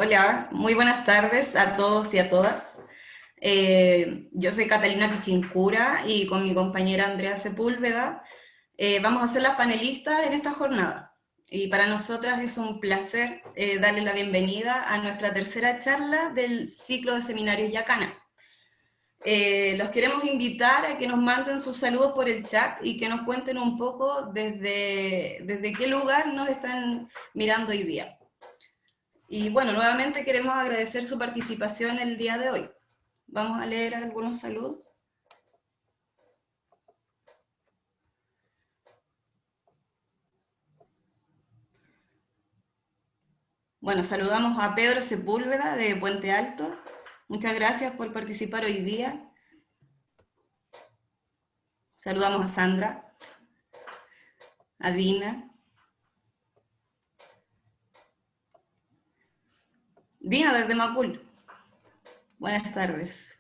Hola, muy buenas tardes a todos y a todas. Yo soy Catalina Pichincura y con mi compañera Andrea Sepúlveda vamos a ser las panelistas en esta jornada. Y para nosotras es un placer darle la bienvenida a nuestra tercera charla del ciclo de seminarios Yacana. Los queremos invitar a que nos manden sus saludos por el chat y que nos cuenten un poco desde qué lugar nos están mirando hoy día. Y bueno, nuevamente queremos agradecer su participación el día de hoy. Vamos a leer algunos saludos. Bueno, saludamos a Pedro Sepúlveda de Puente Alto. Muchas gracias por participar hoy día. Saludamos a Sandra, a Dina. Dina desde Macul. Buenas tardes.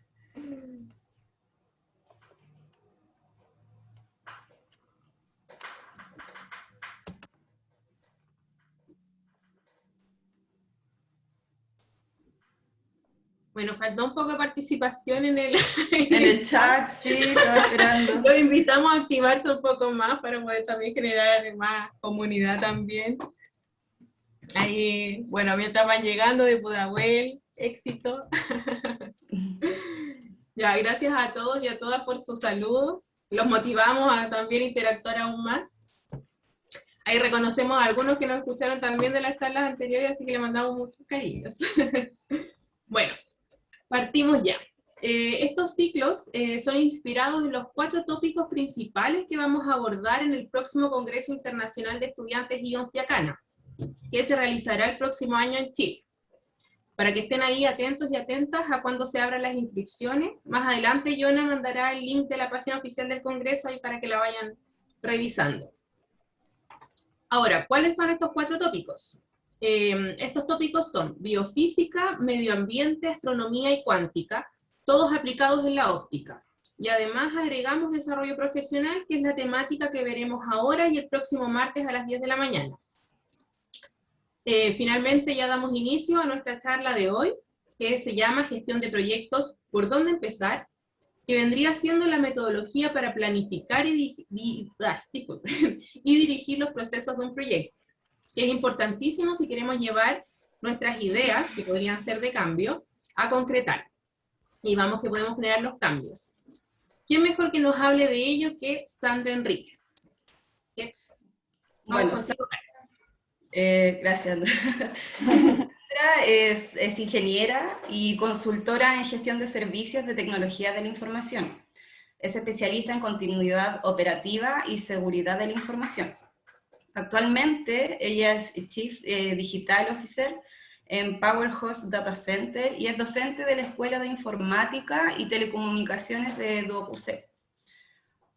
Bueno, faltó un poco de participación en el, En el chat, sí, estaba esperando. Los invitamos a activarse un poco más para poder también generar más comunidad también. Ahí, bueno, mientras van llegando de Pudahuel, éxito. Ya, gracias a todos y a todas por sus saludos. Los motivamos a también interactuar aún más. Ahí reconocemos a algunos que nos escucharon también de las charlas anteriores, así que le mandamos muchos cariños. Bueno, partimos ya. Estos ciclos son inspirados en los 4 tópicos principales que vamos a abordar en el próximo Congreso Internacional de Estudiantes IONS Yacana, que se realizará el próximo año en Chile. Para que estén ahí atentos y atentas a cuando se abran las inscripciones. Más adelante Yona mandará el link de la página oficial del Congreso ahí para que la vayan revisando. Ahora, ¿cuáles son estos 4 tópicos? Estos tópicos son biofísica, medio ambiente, astronomía y cuántica, todos aplicados en la óptica. Y además agregamos desarrollo profesional, que es la temática que veremos ahora y el próximo martes a las 10 de la mañana. Finalmente ya damos inicio a nuestra charla de hoy, que se llama Gestión de Proyectos, ¿por dónde empezar?, que vendría siendo la metodología para planificar y dirigir los procesos de un proyecto, que es importantísimo si queremos llevar nuestras ideas, que podrían ser de cambio, a concretar. Y vamos que podemos generar los cambios. ¿Quién mejor que nos hable de ello que Sandra Enríquez? Bueno, gracias, Andrea. Sandra es ingeniera y consultora en gestión de servicios de tecnología de la información. Es especialista en continuidad operativa y seguridad de la información. Actualmente ella es Chief Digital Officer en Powerhouse Data Center y es docente de la Escuela de Informática y Telecomunicaciones de Duoc-UC.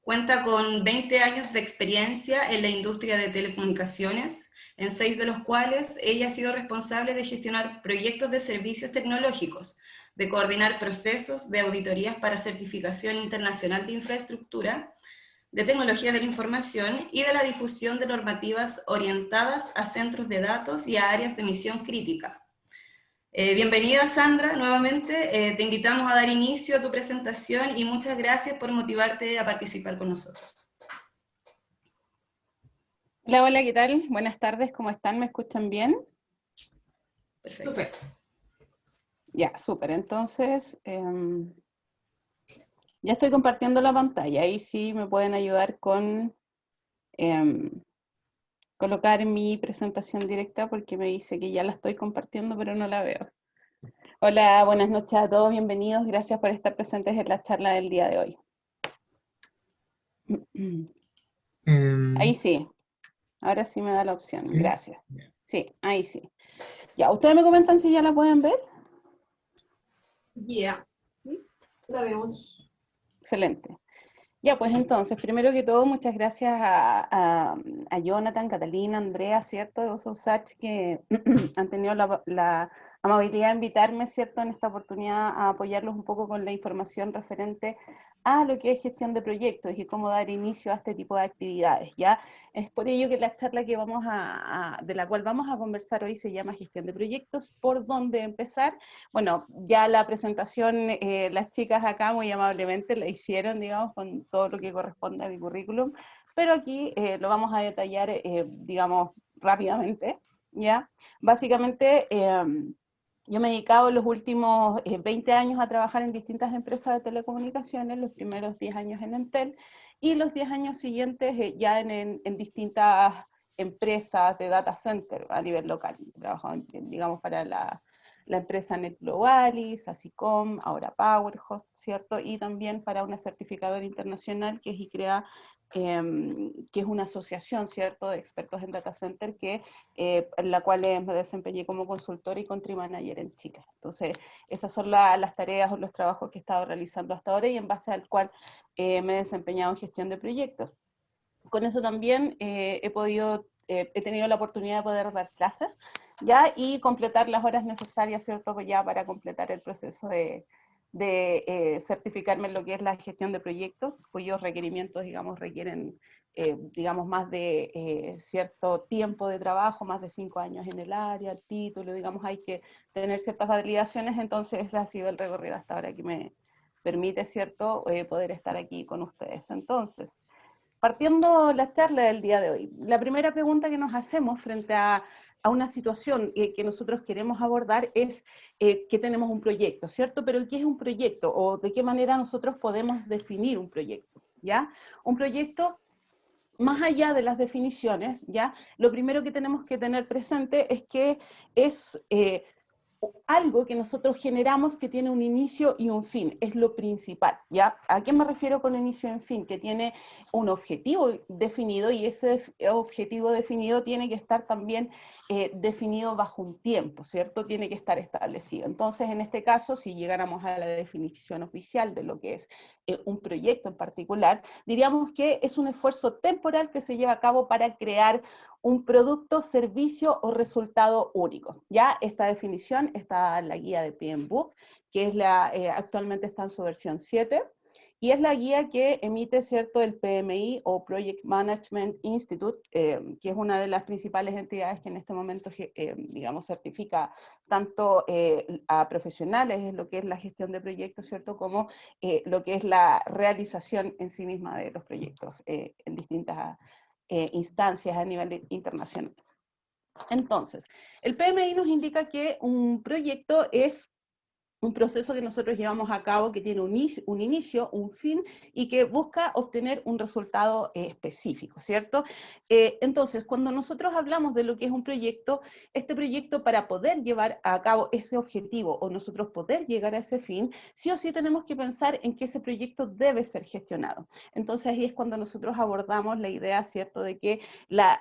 Cuenta con 20 años de experiencia en la industria de telecomunicaciones, en 6 de los cuales ella ha sido responsable de gestionar proyectos de servicios tecnológicos, de coordinar procesos de auditorías para certificación internacional de infraestructura, de tecnología de la información y de la difusión de normativas orientadas a centros de datos y a áreas de misión crítica. Bienvenida Sandra, nuevamente, te invitamos a dar inicio a tu presentación y muchas gracias por motivarte a participar con nosotros. Hola, hola, ¿qué tal? Buenas tardes, ¿cómo están? ¿Me escuchan bien? Perfecto. Súper. Ya, súper. Entonces, ya estoy compartiendo la pantalla. Ahí sí me pueden ayudar con colocar mi presentación directa porque me dice que ya la estoy compartiendo, pero no la veo. Hola, buenas noches a todos, bienvenidos. Gracias por estar presentes en la charla del día de hoy. Ahí sí. Ahora sí me da la opción. Gracias. Sí, ahí sí. Ya, ¿ustedes me comentan si ya la pueden ver? Yeah. La vemos. Excelente. Ya, pues entonces, primero que todo, muchas gracias a Jonathan, Catalina, Andrea, ¿cierto? De Usach, que han tenido la amabilidad de invitarme, ¿cierto? En esta oportunidad a apoyarlos un poco con la información referente a lo que es gestión de proyectos y cómo dar inicio a este tipo de actividades, ¿ya? Es por ello que la charla que de la cual vamos a conversar hoy se llama Gestión de Proyectos, ¿por dónde empezar? Bueno, ya la presentación, las chicas acá muy amablemente la hicieron, digamos, con todo lo que corresponde a mi currículum, pero aquí lo vamos a detallar, digamos, rápidamente, ¿ya? Básicamente, yo me he dedicado los últimos 20 años a trabajar en distintas empresas de telecomunicaciones, los primeros 10 años en Entel, y los 10 años siguientes ya en distintas empresas de data center a nivel local. Trabajo, digamos, para la empresa NetGlobalis, Asicom, ahora PowerHost, ¿cierto? Y también para una certificadora internacional que es ICREA, que es una asociación, ¿cierto?, de expertos en data center, en la cual me desempeñé como consultora y country manager en Chile. Entonces, esas son las tareas o los trabajos que he estado realizando hasta ahora y en base al cual me he desempeñado en gestión de proyectos. Con eso también he tenido la oportunidad de poder dar clases, ¿ya? Y completar las horas necesarias, ¿cierto?, pues ya para completar el proceso de certificarme en lo que es la gestión de proyectos, cuyos requerimientos, digamos, requieren, digamos, más de cierto tiempo de trabajo, más de 5 años en el área, el título, digamos, hay que tener ciertas validaciones, entonces ese ha sido el recorrido hasta ahora que me permite, ¿cierto?, poder estar aquí con ustedes. Entonces, partiendo la charla del día de hoy, la primera pregunta que nos hacemos frente a una situación que nosotros queremos abordar es que tenemos un proyecto, ¿cierto? Pero ¿qué es un proyecto? ¿O de qué manera nosotros podemos definir un proyecto? ¿Ya? Un proyecto, más allá de las definiciones, ¿ya? Lo primero que tenemos que tener presente es que es algo que nosotros generamos que tiene un inicio y un fin, es lo principal, ¿ya? ¿A qué me refiero con inicio y fin? Que tiene un objetivo definido y ese objetivo definido tiene que estar también definido bajo un tiempo, ¿cierto? Tiene que estar establecido. Entonces, en este caso, si llegáramos a la definición oficial de lo que es un proyecto en particular, diríamos que es un esfuerzo temporal que se lleva a cabo para crear un producto, servicio o resultado único. Ya esta definición está en la guía de PMBOK, que es actualmente está en su versión 7, y es la guía que emite, ¿cierto?, el PMI o Project Management Institute, que es una de las principales entidades que en este momento, digamos, certifica tanto a profesionales en lo que es la gestión de proyectos, ¿cierto?, como lo que es la realización en sí misma de los proyectos en distintas instancias a nivel internacional. Entonces, el PMI nos indica que un proyecto es un proceso que nosotros llevamos a cabo que tiene un inicio, un fin y que busca obtener un resultado específico, ¿cierto? Entonces, cuando nosotros hablamos de lo que es un proyecto, este proyecto para poder llevar a cabo ese objetivo o nosotros poder llegar a ese fin, sí o sí tenemos que pensar en que ese proyecto debe ser gestionado. Entonces, ahí es cuando nosotros abordamos la idea, ¿cierto?, de que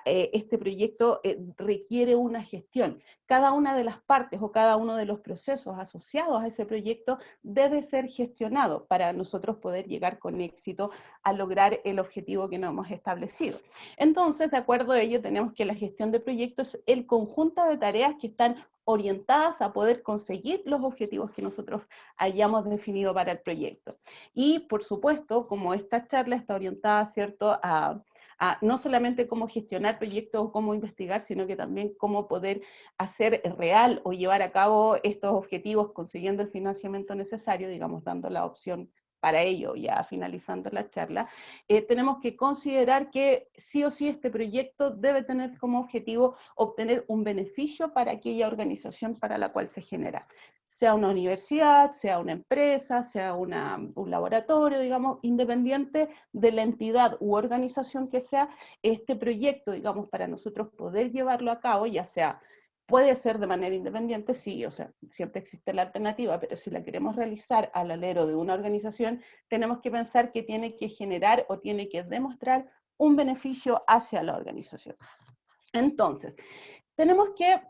este proyecto requiere una gestión. Cada una de las partes o cada uno de los procesos asociados a ese proyecto debe ser gestionado para nosotros poder llegar con éxito a lograr el objetivo que nos hemos establecido. Entonces, de acuerdo a ello, tenemos que la gestión de proyectos es el conjunto de tareas que están orientadas a poder conseguir los objetivos que nosotros hayamos definido para el proyecto. Y, por supuesto, como esta charla está orientada, ¿cierto?, a no solamente cómo gestionar proyectos o cómo investigar, sino que también cómo poder hacer real o llevar a cabo estos objetivos consiguiendo el financiamiento necesario, digamos, dando la opción para ello, ya finalizando la charla, tenemos que considerar que sí o sí este proyecto debe tener como objetivo obtener un beneficio para aquella organización para la cual se genera, sea una universidad, sea una empresa, sea un laboratorio, digamos, independiente de la entidad u organización que sea, este proyecto, digamos, para nosotros poder llevarlo a cabo, ya sea puede ser de manera independiente, sí, o sea, siempre existe la alternativa, pero si la queremos realizar al alero de una organización, tenemos que pensar que tiene que generar o tiene que demostrar un beneficio hacia la organización. Entonces, tenemos que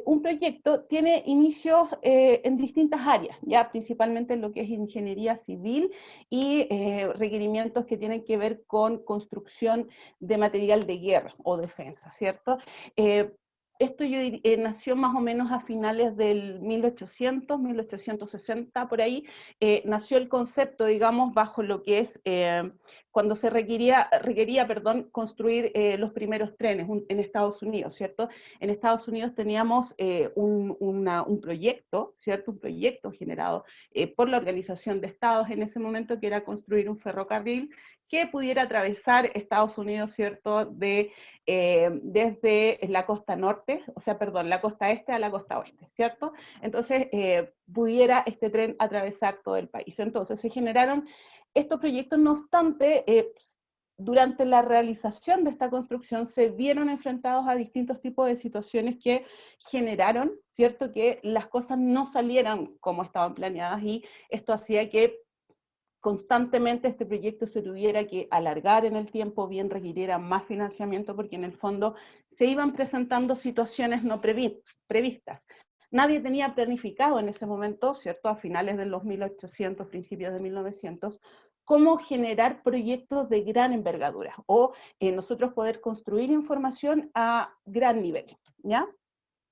un proyecto tiene inicios en distintas áreas, ya principalmente en lo que es ingeniería civil y requerimientos que tienen que ver con construcción de material de guerra o defensa, ¿cierto? Esto nació más o menos a finales del 1800, 1860, por ahí. Nació el concepto, digamos, bajo lo que es cuando se requería construir los primeros trenes en Estados Unidos, ¿cierto? En Estados Unidos teníamos un proyecto, ¿cierto? Un proyecto generado por la Organización de Estados en ese momento, que era construir un ferrocarril que pudiera atravesar Estados Unidos, ¿cierto? Desde la costa norte, o sea, perdón, la costa este a la costa oeste, ¿cierto? Entonces, pudiera este tren atravesar todo el país. Entonces, se generaron estos proyectos, no obstante, durante la realización de esta construcción se vieron enfrentados a distintos tipos de situaciones que generaron, ¿cierto?, que las cosas no salieran como estaban planeadas, y esto hacía que constantemente este proyecto se tuviera que alargar en el tiempo, bien requiriera más financiamiento, porque en el fondo se iban presentando situaciones no previstas. Nadie tenía planificado en ese momento, ¿cierto?, a finales de los 1800, principios de 1900, cómo generar proyectos de gran envergadura, o nosotros poder construir información a gran nivel, ¿ya?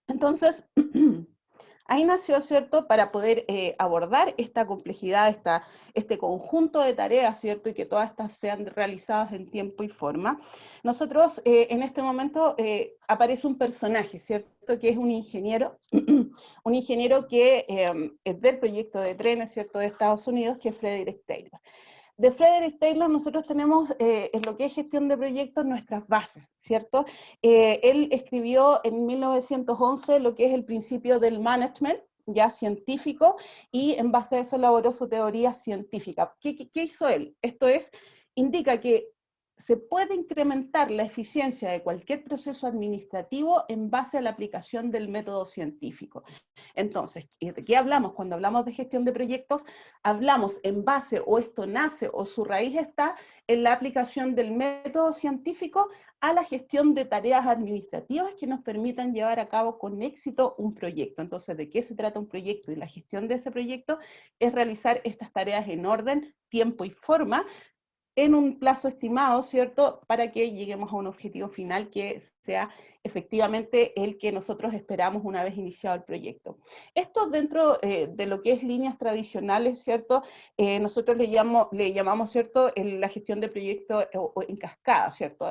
Entonces, ahí nació, ¿cierto?, para poder abordar esta complejidad, este conjunto de tareas, ¿cierto?, y que todas estas sean realizadas en tiempo y forma. Nosotros, en este momento, aparece un personaje, ¿cierto?, que es un ingeniero, un ingeniero que es del proyecto de trenes, ¿cierto?, de Estados Unidos, que es Frederick Taylor. De Frederick Taylor nosotros tenemos en lo que es gestión de proyectos nuestras bases, ¿cierto? Él escribió en 1911 lo que es el principio del management, ya científico, y en base a eso elaboró su teoría científica. ¿Qué hizo él? Esto es, indica que se puede incrementar la eficiencia de cualquier proceso administrativo en base a la aplicación del método científico. Entonces, ¿de qué hablamos? Cuando hablamos de gestión de proyectos, hablamos en base, o esto nace, o su raíz está en la aplicación del método científico a la gestión de tareas administrativas que nos permitan llevar a cabo con éxito un proyecto. Entonces, ¿de qué se trata un proyecto? Y la gestión de ese proyecto es realizar estas tareas en orden, tiempo y forma, en un plazo estimado, ¿cierto?, para que lleguemos a un objetivo final que sea efectivamente el que nosotros esperamos una vez iniciado el proyecto. Esto dentro de lo que es líneas tradicionales, ¿cierto?, nosotros le llamamos, ¿cierto?, la gestión de proyectos en cascada, ¿cierto?,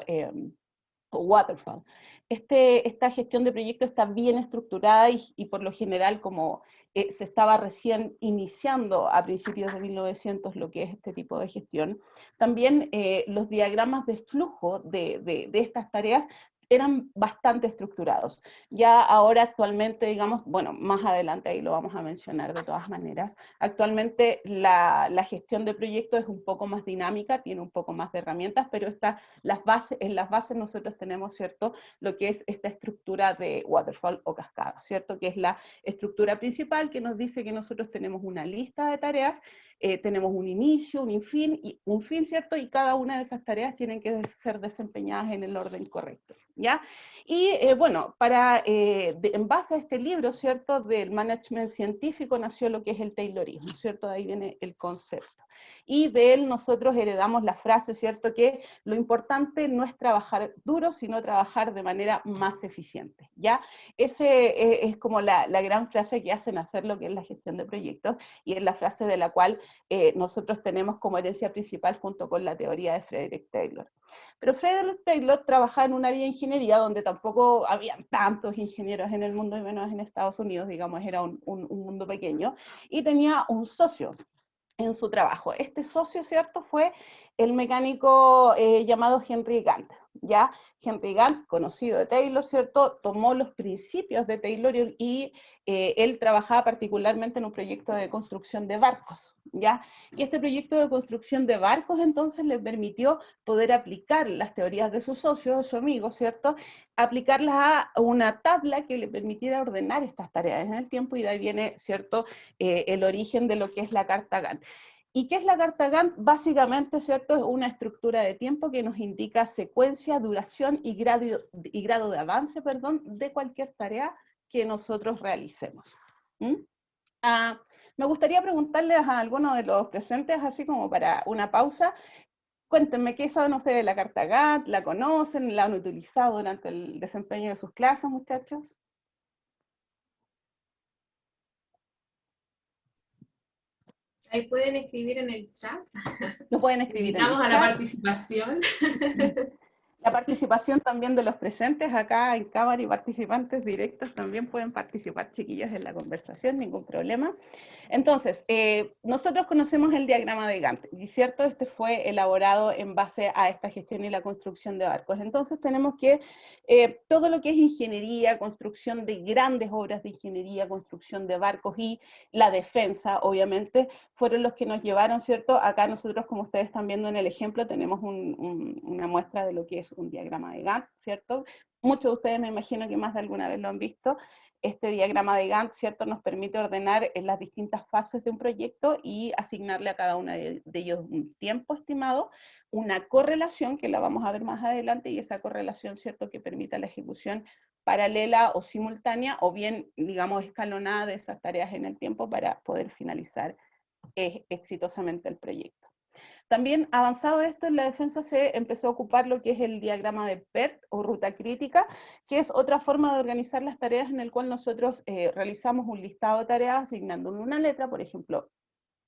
o waterfall. Esta gestión de proyectos está bien estructurada y por lo general, como se estaba recién iniciando a principios de 1900 lo que es este tipo de gestión, también los diagramas de flujo de estas tareas eran bastante estructurados. Ya ahora actualmente, digamos, bueno, más adelante ahí lo vamos a mencionar de todas maneras, actualmente la gestión de proyectos es un poco más dinámica, tiene un poco más de herramientas, pero en las bases nosotros tenemos, ¿cierto?, lo que es esta estructura de waterfall o cascada, ¿cierto?, que es la estructura principal que nos dice que nosotros tenemos una lista de tareas, tenemos un inicio, un fin, ¿cierto?, y cada una de esas tareas tienen que ser desempeñadas en el orden correcto, ¿ya? Y bueno, en base a este libro, ¿cierto?, del management científico nació lo que es el Taylorismo, ¿cierto?, de ahí viene el concepto. Y de él nosotros heredamos la frase, ¿cierto?, que lo importante no es trabajar duro, sino trabajar de manera más eficiente, ¿ya? Ese es como la gran frase que hacen hacer lo que es la gestión de proyectos, y es la frase de la cual nosotros tenemos como herencia principal junto con la teoría de Frederick Taylor. Pero Frederick Taylor trabajaba en un área de ingeniería donde tampoco habían tantos ingenieros en el mundo, y menos en Estados Unidos, digamos, era un mundo pequeño, y tenía un socio en su trabajo. Este socio, ¿cierto?, fue el mecánico llamado Henry Gantt, ¿ya? Henry Gantt, conocido de Taylor, ¿cierto?, tomó los principios de Taylor y él trabajaba particularmente en un proyecto de construcción de barcos, ¿ya? Y este proyecto de construcción de barcos entonces le permitió poder aplicar las teorías de su socio, de su amigo, ¿cierto?, aplicarlas a una tabla que le permitiera ordenar estas tareas en el tiempo, y de ahí viene, ¿cierto?, el origen de lo que es la Carta Gantt. ¿Y qué es la Carta Gantt? Básicamente, ¿cierto?, es una estructura de tiempo que nos indica secuencia, duración y grado de avance, perdón, de cualquier tarea que nosotros realicemos. Me gustaría preguntarles a alguno de los presentes, así como para una pausa, Cuéntenme, ¿qué saben ustedes de la carta Gantt? ¿La conocen? ¿La han utilizado durante el desempeño de sus clases, muchachos? Ahí pueden escribir en el chat. Lo pueden escribir en el Invitamos a la chat. participación. La participación también de los presentes acá en cámara y participantes directos también pueden participar, chiquillos, en la conversación, ningún problema. Entonces, nosotros conocemos el diagrama de Gantt, y cierto, este fue elaborado en base a esta gestión y la construcción de barcos. Entonces tenemos que todo lo que es ingeniería, construcción de grandes obras de ingeniería, construcción de barcos y la defensa, obviamente, fueron los que nos llevaron, ¿cierto? Acá nosotros, como ustedes están viendo en el ejemplo, tenemos una muestra de lo que es un diagrama de Gantt, ¿cierto? Muchos de ustedes me imagino que más de alguna vez lo han visto. Este diagrama de Gantt, ¿cierto?, nos permite ordenar en las distintas fases de un proyecto y asignarle a cada uno de ellos un tiempo estimado, una correlación, que la vamos a ver más adelante, y esa correlación, ¿cierto?, que permita la ejecución paralela o simultánea, o bien, digamos, escalonada de esas tareas en el tiempo para poder finalizar exitosamente el proyecto. También, avanzado esto, en la defensa se empezó a ocupar lo que es el diagrama de PERT o ruta crítica, que es otra forma de organizar las tareas en el cual nosotros realizamos un listado de tareas asignándole una letra, por ejemplo,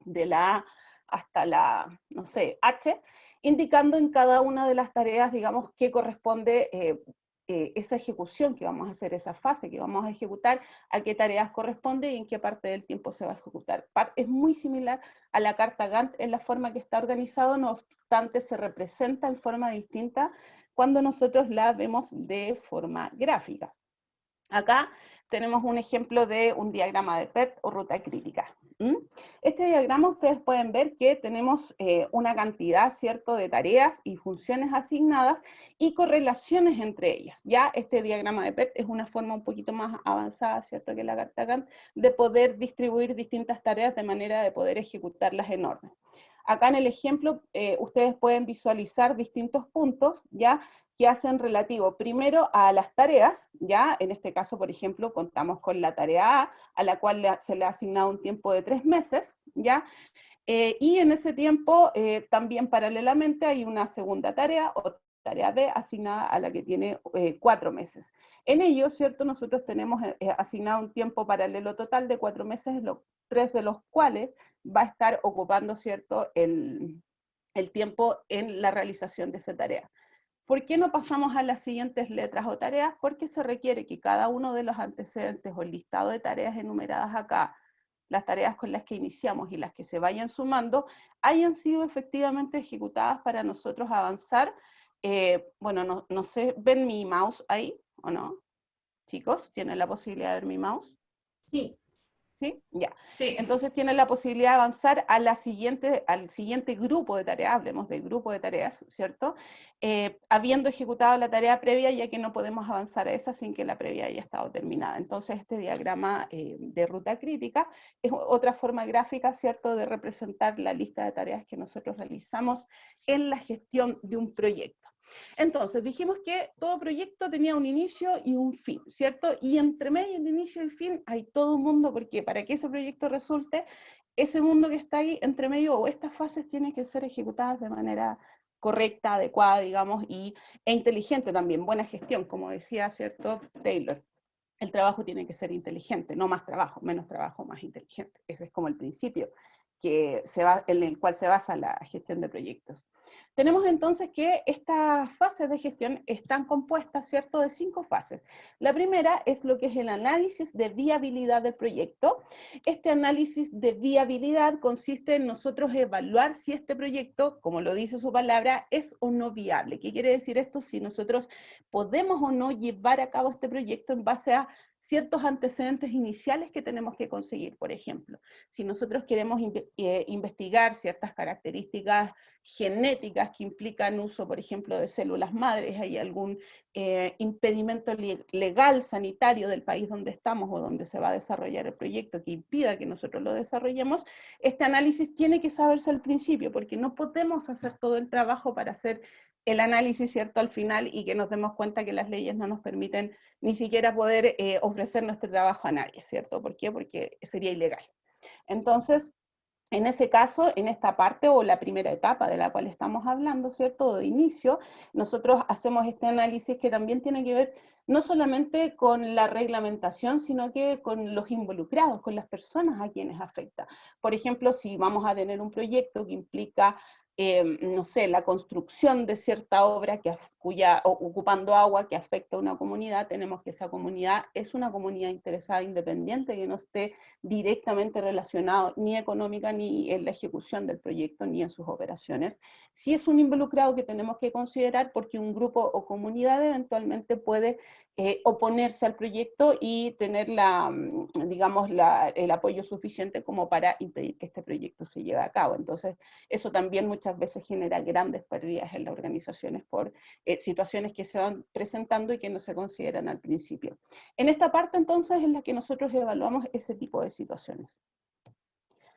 de la A hasta la, no sé, H, indicando en cada una de las tareas, digamos, qué corresponde esa ejecución que vamos a hacer, esa fase que vamos a ejecutar, a qué tareas corresponde y en qué parte del tiempo se va a ejecutar. Es muy similar a la carta Gantt en la forma que está organizado, no obstante se representa en forma distinta cuando nosotros la vemos de forma gráfica. Acá tenemos un ejemplo de un diagrama de PERT o ruta crítica. Este diagrama ustedes pueden ver que tenemos una cantidad, ¿cierto?, de tareas y funciones asignadas y correlaciones entre ellas. Ya este diagrama de PERT es una forma un poquito más avanzada, ¿cierto?, que la carta Gantt, de poder distribuir distintas tareas de manera de poder ejecutarlas en orden. Acá en el ejemplo ustedes pueden visualizar distintos puntos, ¿ya?, que hacen relativo primero a las tareas, ya en este caso, por ejemplo, contamos con la tarea a la cual se le ha asignado un tiempo de 3 meses, ya, y en ese tiempo también paralelamente hay una segunda tarea, o tarea B, asignada a la que tiene 4 meses. En ello, ¿cierto?, nosotros tenemos asignado un tiempo paralelo total de 4 meses, 3 de los cuales va a estar ocupando, ¿cierto?, el tiempo en la realización de esa tarea. ¿Por qué no pasamos a las siguientes letras o tareas? Porque se requiere que cada uno de los antecedentes o el listado de tareas enumeradas acá, las tareas con las que iniciamos y las que se vayan sumando, hayan sido efectivamente ejecutadas para nosotros avanzar. Bueno, no sé, ¿ven mi mouse ahí o no? Chicos, ¿tienen la posibilidad de ver mi mouse? Sí. ¿Sí? Ya. Sí. Entonces tienen la posibilidad de avanzar a al siguiente grupo de tareas, hablemos del grupo de tareas, ¿cierto? Habiendo ejecutado la tarea previa, ya que no podemos avanzar a esa sin que la previa haya estado terminada. Entonces este diagrama de ruta crítica es otra forma gráfica, ¿cierto?, de representar la lista de tareas que nosotros realizamos en la gestión de un proyecto. Entonces, dijimos que todo proyecto tenía un inicio y un fin, ¿cierto? Y entre medio del inicio y el fin hay todo un mundo, porque para que ese proyecto resulte, ese mundo que está ahí entre medio, o estas fases tienen que ser ejecutadas de manera correcta, adecuada, digamos, e inteligente también, buena gestión, como decía, ¿cierto?, Taylor. El trabajo tiene que ser inteligente, no más trabajo, menos trabajo, más inteligente. Ese es como el principio en el cual se basa la gestión de proyectos. Tenemos entonces que estas fases de gestión están compuestas, ¿cierto?, de 5 fases. La primera es lo que es el análisis de viabilidad del proyecto. Este análisis de viabilidad consiste en nosotros evaluar si este proyecto, como lo dice su palabra, es o no viable. ¿Qué quiere decir esto? Si nosotros podemos o no llevar a cabo este proyecto en base a ciertos antecedentes iniciales que tenemos que conseguir. Por ejemplo, si nosotros queremos investigar ciertas características genéticas que implican uso, por ejemplo, de células madres, hay algún impedimento legal, sanitario del país donde estamos o donde se va a desarrollar el proyecto que impida que nosotros lo desarrollemos, este análisis tiene que saberse al principio, porque no podemos hacer todo el trabajo para hacer el análisis, ¿cierto?, al final, y que nos demos cuenta que las leyes no nos permiten ni siquiera poder ofrecer nuestro trabajo a nadie, ¿cierto? ¿Por qué? Porque sería ilegal. Entonces, En ese caso, en esta parte o la primera etapa de la cual estamos hablando, ¿cierto? De inicio, nosotros hacemos este análisis que también tiene que ver no solamente con la reglamentación, sino que con los involucrados, con las personas a quienes afecta. Por ejemplo, si vamos a tener un proyecto que implica no sé, la construcción de cierta obra ocupando agua que afecta a una comunidad, tenemos que esa comunidad es una comunidad interesada independiente que no esté directamente relacionado ni económica ni en la ejecución del proyecto ni en sus operaciones. Sí es un involucrado que tenemos que considerar porque un grupo o comunidad eventualmente puede oponerse al proyecto y tener digamos, el apoyo suficiente como para impedir que este proyecto se lleve a cabo. Entonces, eso también muchas veces genera grandes pérdidas en las organizaciones por situaciones que se van presentando y que no se consideran al principio. En esta parte, entonces, es la que nosotros evaluamos ese tipo de situaciones.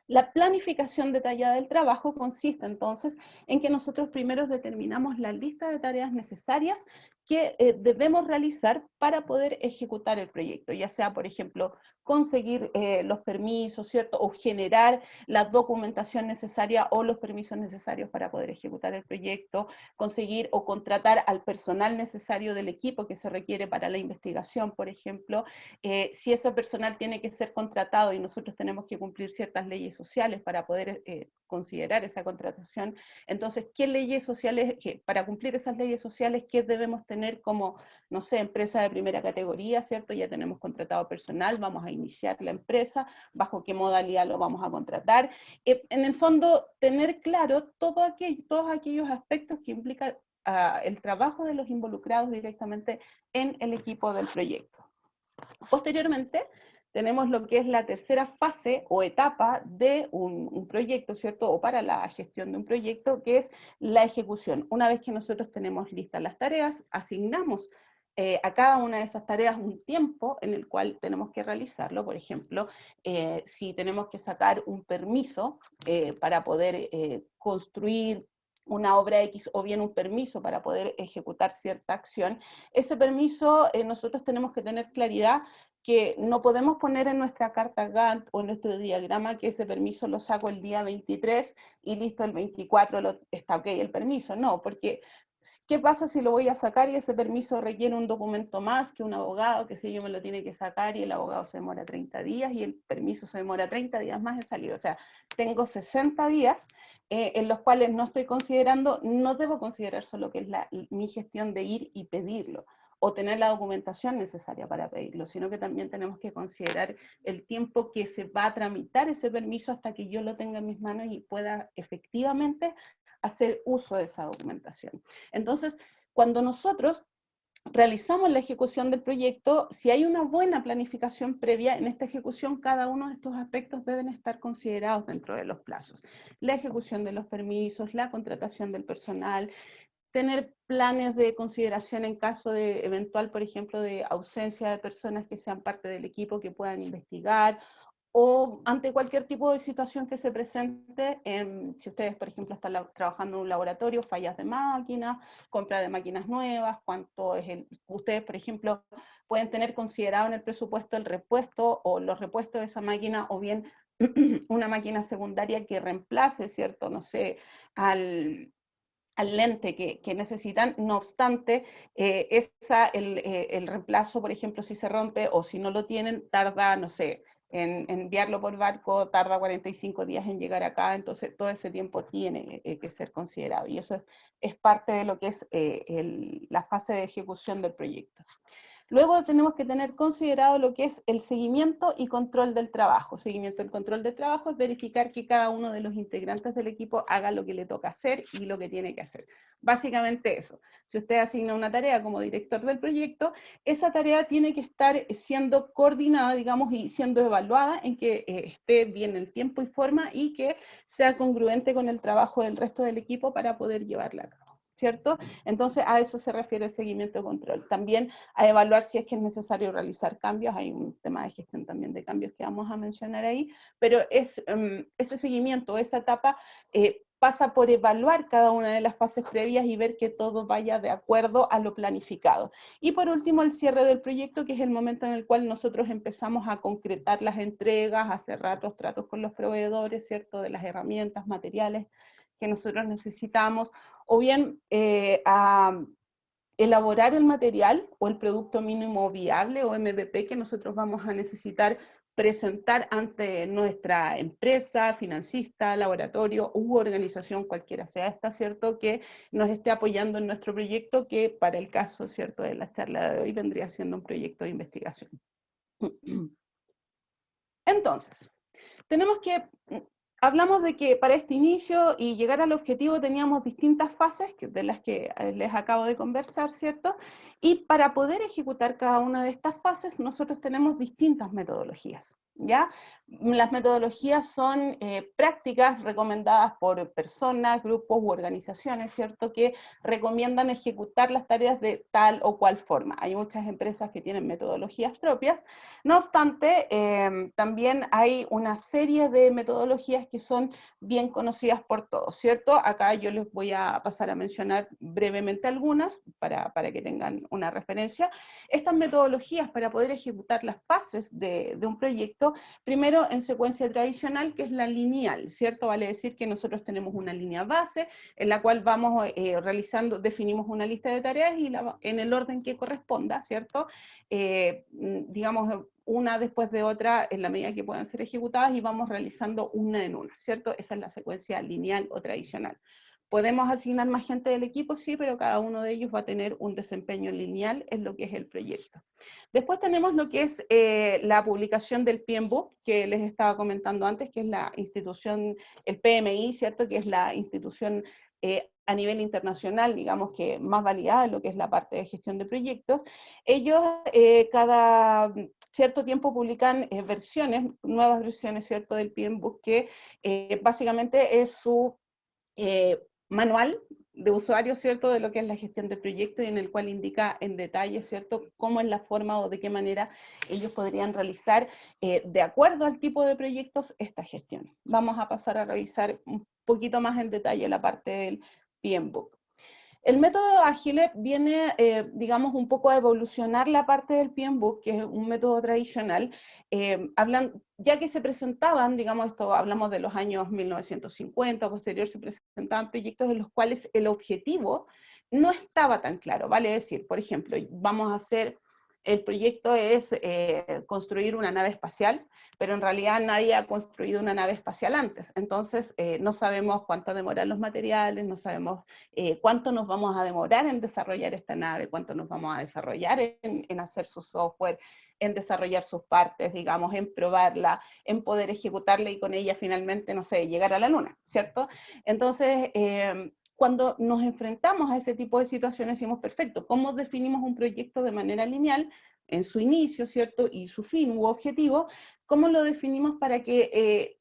La planificación detallada del trabajo consiste entonces en que nosotros primero determinamos la lista de tareas necesarias que debemos realizar para poder ejecutar el proyecto, ya sea, por ejemplo, conseguir los permisos, ¿cierto? O generar la documentación necesaria o los permisos necesarios para poder ejecutar el proyecto, conseguir o contratar al personal necesario del equipo que se requiere para la investigación, por ejemplo, si ese personal tiene que ser contratado y nosotros tenemos que cumplir ciertas leyes sociales para poder considerar esa contratación, entonces, ¿qué leyes sociales, para cumplir esas leyes sociales, qué debemos tener como, no sé, empresa de primera categoría, ¿cierto? Ya tenemos contratado personal, vamos a iniciar la empresa, bajo qué modalidad lo vamos a contratar. En el fondo, tener claro todos aquellos aspectos que implican el trabajo de los involucrados directamente en el equipo del proyecto. Posteriormente, tenemos lo que es la tercera fase o etapa de un proyecto, ¿cierto? O para la gestión de un proyecto, que es la ejecución. Una vez que nosotros tenemos listas las tareas, asignamos a cada una de esas tareas un tiempo en el cual tenemos que realizarlo. Por ejemplo, si tenemos que sacar un permiso para poder construir una obra X o bien un permiso para poder ejecutar cierta acción, ese permiso nosotros tenemos que tener claridad que no podemos poner en nuestra carta Gantt o en nuestro diagrama que ese permiso lo saco el día 23 y listo, el 24 está ok el permiso. No, porque ¿qué pasa si lo voy a sacar y ese permiso requiere un documento más que un abogado, que si yo me lo tiene que sacar y el abogado se demora 30 días y el permiso se demora 30 días más en salir? O sea, tengo 60 días en los cuales no estoy considerando, no debo considerar solo que es mi gestión de ir y pedirlo, o tener la documentación necesaria para pedirlo, sino que también tenemos que considerar el tiempo que se va a tramitar ese permiso hasta que yo lo tenga en mis manos y pueda efectivamente hacer uso de esa documentación. Entonces, cuando nosotros realizamos la ejecución del proyecto, si hay una buena planificación previa en esta ejecución, cada uno de estos aspectos deben estar considerados dentro de los plazos. La ejecución de los permisos, la contratación del personal, tener planes de consideración en caso de eventual, por ejemplo, de ausencia de personas que sean parte del equipo que puedan investigar, o ante cualquier tipo de situación que se presente, si ustedes, por ejemplo, están trabajando en un laboratorio, fallas de máquinas, compra de máquinas nuevas, cuánto es ustedes, por ejemplo, pueden tener considerado en el presupuesto el repuesto o los repuestos de esa máquina, o bien una máquina secundaria que reemplace, ¿cierto? No sé, al lente que necesitan. No obstante, el reemplazo, por ejemplo, si se rompe o si no lo tienen, tarda, no sé, en enviarlo por barco, tarda 45 días en llegar acá, entonces todo ese tiempo tiene que ser considerado, y eso es parte de lo que es la fase de ejecución del proyecto. Luego tenemos que tener considerado lo que es el seguimiento y control del trabajo. Seguimiento y control del trabajo es verificar que cada uno de los integrantes del equipo haga lo que le toca hacer y lo que tiene que hacer. Básicamente eso. Si usted asigna una tarea como director del proyecto, esa tarea tiene que estar siendo coordinada, digamos, y siendo evaluada en que esté bien el tiempo y forma y que sea congruente con el trabajo del resto del equipo para poder llevarla a cabo, ¿cierto? Entonces a eso se refiere el seguimiento y control. También a evaluar si es que es necesario realizar cambios, hay un tema de gestión también de cambios que vamos a mencionar ahí, pero ese seguimiento, esa etapa pasa por evaluar cada una de las fases previas y ver que todo vaya de acuerdo a lo planificado. Y por último, el cierre del proyecto, que es el momento en el cual nosotros empezamos a concretar las entregas, a cerrar los tratos con los proveedores, ¿cierto?, de las herramientas, materiales que nosotros necesitamos, o bien a elaborar el material o el producto mínimo viable o MVP que nosotros vamos a necesitar presentar ante nuestra empresa, financista, laboratorio u organización, cualquiera sea esta, ¿cierto?, que nos esté apoyando en nuestro proyecto, que para el caso, ¿cierto?, de la charla de hoy vendría siendo un proyecto de investigación. Entonces, tenemos que, hablamos de que para este inicio y llegar al objetivo teníamos distintas fases, de las que les acabo de conversar, ¿cierto? Y para poder ejecutar cada una de estas fases, nosotros tenemos distintas metodologías, ¿ya? Las metodologías son prácticas recomendadas por personas, grupos u organizaciones, ¿cierto?, que recomiendan ejecutar las tareas de tal o cual forma. Hay muchas empresas que tienen metodologías propias. No obstante, también hay una serie de metodologías que son bien conocidas por todos, ¿cierto? Acá yo les voy a pasar a mencionar brevemente algunas para que tengan una referencia. Estas metodologías para poder ejecutar las fases de un proyecto, primero en secuencia tradicional, que es la lineal, ¿cierto? Vale decir que nosotros tenemos una línea base en la cual vamos realizando, definimos una lista de tareas y en el orden que corresponda, ¿cierto? Digamos, una después de otra en la medida que puedan ser ejecutadas y vamos realizando una en una, ¿cierto? Esa es la secuencia lineal o tradicional. ¿Podemos asignar más gente del equipo? Sí, pero cada uno de ellos va a tener un desempeño lineal en lo que es el proyecto. Después tenemos lo que es la publicación del PMBOK, que les estaba comentando antes, que es la institución, el PMI, ¿cierto?, que es la institución a nivel internacional, digamos que más validada en lo que es la parte de gestión de proyectos. Ellos cada cierto tiempo publican nuevas versiones, ¿cierto?, del PMBOK, que básicamente es su manual de usuario, ¿cierto?, de lo que es la gestión de proyectos y en el cual indica en detalle, ¿cierto?, cómo es la forma o de qué manera ellos podrían realizar, de acuerdo al tipo de proyectos, esta gestión. Vamos a pasar a revisar un poquito más en detalle la parte del PMBOK. El método Agile viene, digamos, un poco a evolucionar la parte del PMBOK, que es un método tradicional. Ya que se presentaban, digamos, esto hablamos de los años 1950, posterior, se presentaban proyectos en los cuales el objetivo no estaba tan claro, vale decir, por ejemplo, vamos a hacer, el proyecto es construir una nave espacial, pero en realidad nadie ha construido una nave espacial antes, entonces no sabemos cuánto demoran los materiales, no sabemos cuánto nos vamos a demorar en desarrollar esta nave, cuánto nos vamos a desarrollar en hacer su software, en desarrollar sus partes, digamos, en probarla, en poder ejecutarla y con ella finalmente, no sé, llegar a la luna, ¿cierto? Entonces, cuando nos enfrentamos a ese tipo de situaciones, decimos, perfecto, ¿cómo definimos un proyecto de manera lineal en su inicio, ¿cierto? Y su fin u objetivo, ¿cómo lo definimos para que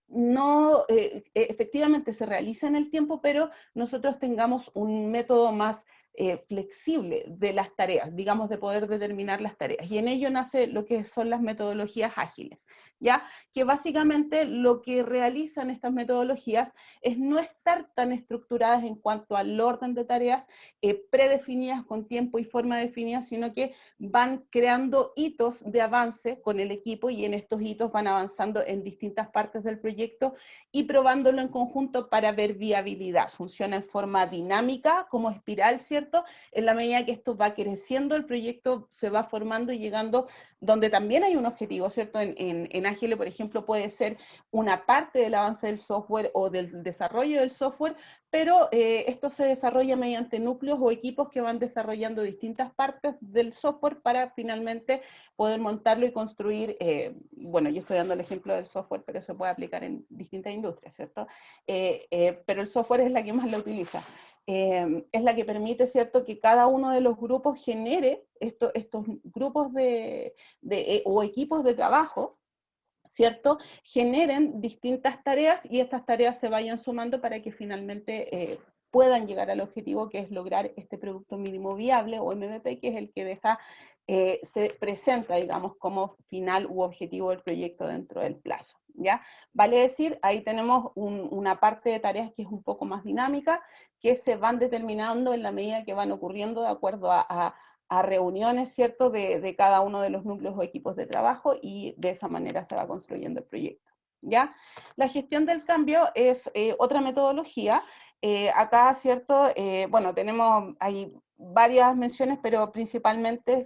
no efectivamente se realiza en el tiempo, pero nosotros tengamos un método más flexible de las tareas, digamos, de poder determinar las tareas? Y en ello nace lo que son las metodologías ágiles, ¿ya? Que básicamente lo que realizan estas metodologías es no estar tan estructuradas en cuanto al orden de tareas predefinidas con tiempo y forma definida, sino que van creando hitos de avance con el equipo y en estos hitos van avanzando en distintas partes del proyecto y probándolo en conjunto para ver viabilidad. Funciona en forma dinámica, como espiral, ¿cierto? En la medida que esto va creciendo, el proyecto se va formando y llegando donde también hay un objetivo, ¿cierto? En Agile, por ejemplo, puede ser una parte del avance del software o del desarrollo del software, pero esto se desarrolla mediante núcleos o equipos que van desarrollando distintas partes del software para finalmente poder montarlo y construir, bueno, yo estoy dando el ejemplo del software, pero se puede aplicar en distintas industrias, ¿cierto? Pero el software es la que más lo utiliza. Es la que permite, ¿cierto?, que cada uno de los grupos genere estos grupos o equipos de trabajo, ¿cierto?, generen distintas tareas y estas tareas se vayan sumando para que finalmente puedan llegar al objetivo, que es lograr este producto mínimo viable o MVP, que es el que se presenta, digamos, como final u objetivo del proyecto dentro del plazo, ¿ya? Vale decir, ahí tenemos una parte de tareas que es un poco más dinámica, que se van determinando en la medida que van ocurriendo de acuerdo a reuniones, ¿cierto?, de cada uno de los núcleos o equipos de trabajo, y de esa manera se va construyendo el proyecto, ¿ya? La gestión del cambio es otra metodología. Acá, ¿cierto?, bueno, hay varias menciones, pero principalmente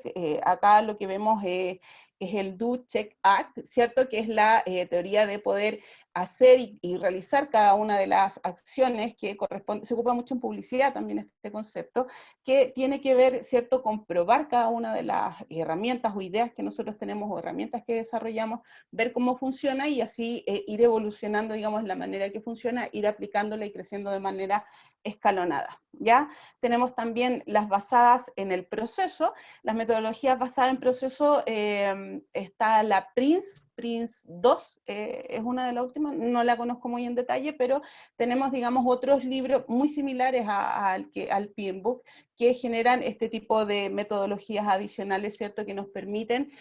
acá lo que vemos es el Do, Check, Act, ¿cierto?, que es la teoría de poder hacer y realizar cada una de las acciones que corresponde. Se ocupa mucho en publicidad también este concepto, que tiene que ver, ¿cierto?, con probar cada una de las herramientas o ideas que nosotros tenemos o herramientas que desarrollamos, ver cómo funciona y así ir evolucionando, digamos, la manera que funciona, ir aplicándola y creciendo de manera escalonada, ¿ya? Tenemos también las basadas en el proceso. Las metodologías basadas en proceso, está la Prince 2, es una de las últimas, no la conozco muy en detalle, pero tenemos, digamos, otros libros muy similares al PMBOK, que generan este tipo de metodologías adicionales, ¿cierto?, que nos permiten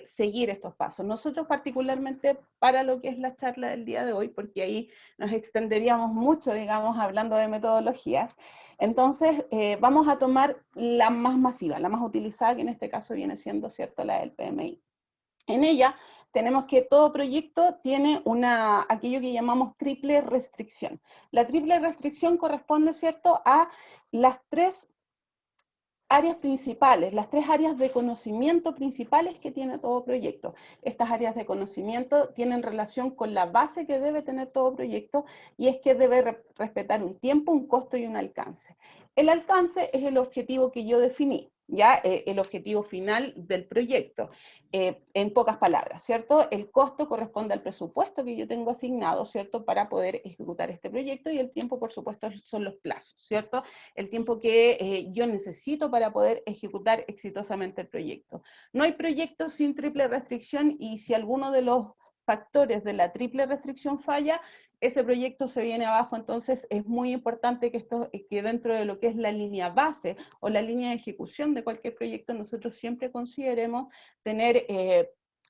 seguir estos pasos. Nosotros particularmente para lo que es la charla del día de hoy, porque ahí nos extenderíamos mucho, digamos, hablando de metodologías, entonces vamos a tomar la más masiva, la más utilizada, que en este caso viene siendo, ¿cierto?, la del PMI. En ella tenemos que todo proyecto tiene aquello que llamamos triple restricción. La triple restricción corresponde, ¿cierto?, a las tres áreas principales, las tres áreas de conocimiento principales que tiene todo proyecto. Estas áreas de conocimiento tienen relación con la base que debe tener todo proyecto, y es que debe respetar un tiempo, un costo y un alcance. El alcance es el objetivo que yo definí, ¿ya? El objetivo final del proyecto, en pocas palabras, ¿cierto? El costo corresponde al presupuesto que yo tengo asignado, ¿cierto?, para poder ejecutar este proyecto, y el tiempo, por supuesto, son los plazos, ¿cierto?, el tiempo que yo necesito para poder ejecutar exitosamente el proyecto. No hay proyecto sin triple restricción, y si alguno de los factores de la triple restricción falla, ese proyecto se viene abajo. Entonces es muy importante que dentro de lo que es la línea base o la línea de ejecución de cualquier proyecto, nosotros siempre consideremos tener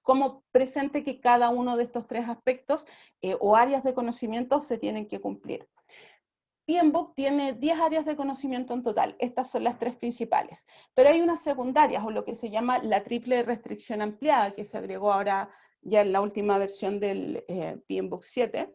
como presente que cada uno de estos tres aspectos o áreas de conocimiento se tienen que cumplir. PMBOK tiene 10 áreas de conocimiento en total. Estas son las tres principales. Pero hay unas secundarias, o lo que se llama la triple restricción ampliada, que se agregó ahora ya en la última versión del PMBOK 7,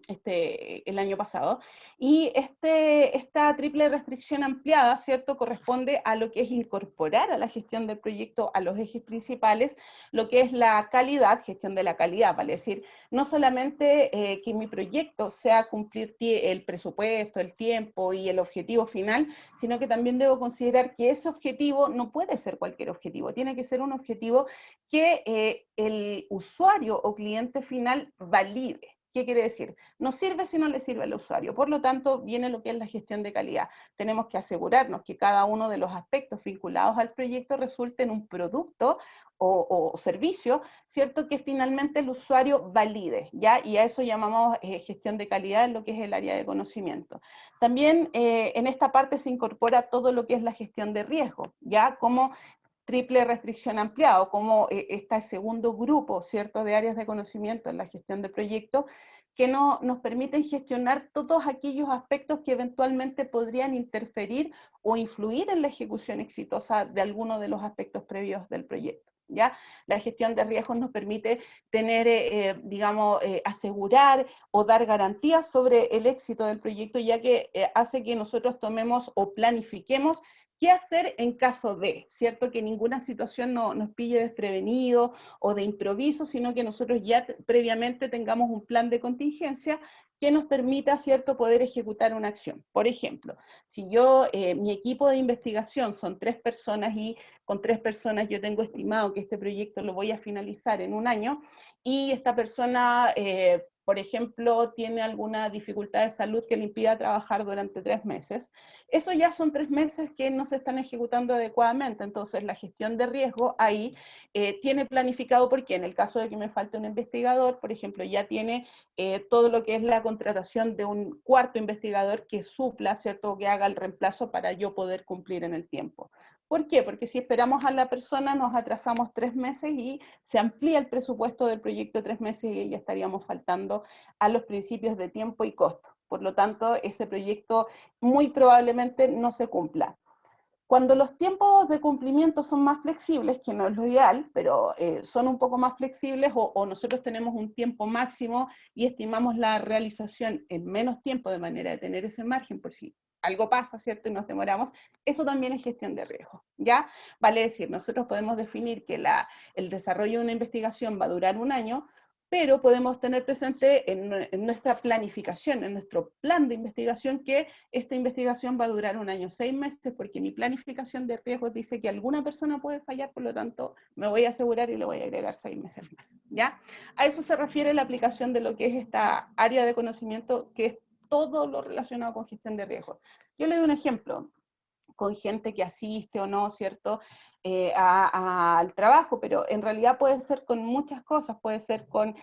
el año pasado, y esta triple restricción ampliada, ¿cierto?, corresponde a lo que es incorporar a la gestión del proyecto, a los ejes principales, lo que es la calidad, gestión de la calidad, vale decir, no solamente que mi proyecto sea cumplir el presupuesto, el tiempo y el objetivo final, sino que también debo considerar que ese objetivo no puede ser cualquier objetivo, tiene que ser un objetivo que el usuario o cliente final valide. ¿Qué quiere decir? No sirve si no le sirve al usuario. Por lo tanto, viene lo que es la gestión de calidad. Tenemos que asegurarnos que cada uno de los aspectos vinculados al proyecto resulte en un producto o servicio, ¿cierto?, que finalmente el usuario valide, ¿ya? Y a eso llamamos gestión de calidad en lo que es el área de conocimiento. También en esta parte se incorpora todo lo que es la gestión de riesgo, ¿ya? Como triple restricción ampliado, como este segundo grupo, ¿cierto?, de áreas de conocimiento en la gestión de proyectos, que nos permiten gestionar todos aquellos aspectos que eventualmente podrían interferir o influir en la ejecución exitosa de alguno de los aspectos previos del proyecto, ¿ya? La gestión de riesgos nos permite tener, digamos, asegurar o dar garantías sobre el éxito del proyecto, ya que hace que nosotros tomemos o planifiquemos qué hacer en caso de, ¿cierto? Que ninguna situación nos pille desprevenido o de improviso, sino que nosotros ya previamente tengamos un plan de contingencia que nos permita, ¿cierto?, poder ejecutar una acción. Por ejemplo, si mi equipo de investigación son 3 personas y con 3 personas yo tengo estimado que este proyecto lo voy a finalizar en un año, y esta persona, por ejemplo, tiene alguna dificultad de salud que le impida trabajar durante 3 meses, eso ya son 3 meses que no se están ejecutando adecuadamente. Entonces la gestión de riesgo ahí tiene planificado, porque en el caso de que me falte un investigador, por ejemplo, ya tiene todo lo que es la contratación de un cuarto investigador que supla, ¿cierto?, que haga el reemplazo para yo poder cumplir en el tiempo. ¿Por qué? Porque si esperamos a la persona nos atrasamos 3 meses y se amplía el presupuesto del proyecto 3 meses y ya estaríamos faltando a los principios de tiempo y costo. Por lo tanto, ese proyecto muy probablemente no se cumpla. Cuando los tiempos de cumplimiento son más flexibles, que no es lo ideal, pero son un poco más flexibles o nosotros tenemos un tiempo máximo y estimamos la realización en menos tiempo de manera de tener ese margen por si algo pasa, ¿cierto? Y nos demoramos, eso también es gestión de riesgo, ¿ya? Vale decir, nosotros podemos definir que el desarrollo de una investigación va a durar 1 año, pero podemos tener presente en nuestra planificación, en nuestro plan de investigación, que esta investigación va a durar 1 año, 6 meses, porque mi planificación de riesgos dice que alguna persona puede fallar, por lo tanto, me voy a asegurar y le voy a agregar 6 meses más, ¿ya? A eso se refiere la aplicación de lo que es esta área de conocimiento, que es todo lo relacionado con gestión de riesgos. Yo le doy un ejemplo con gente que asiste o no, ¿cierto?, al trabajo, pero en realidad puede ser con muchas cosas, puede ser con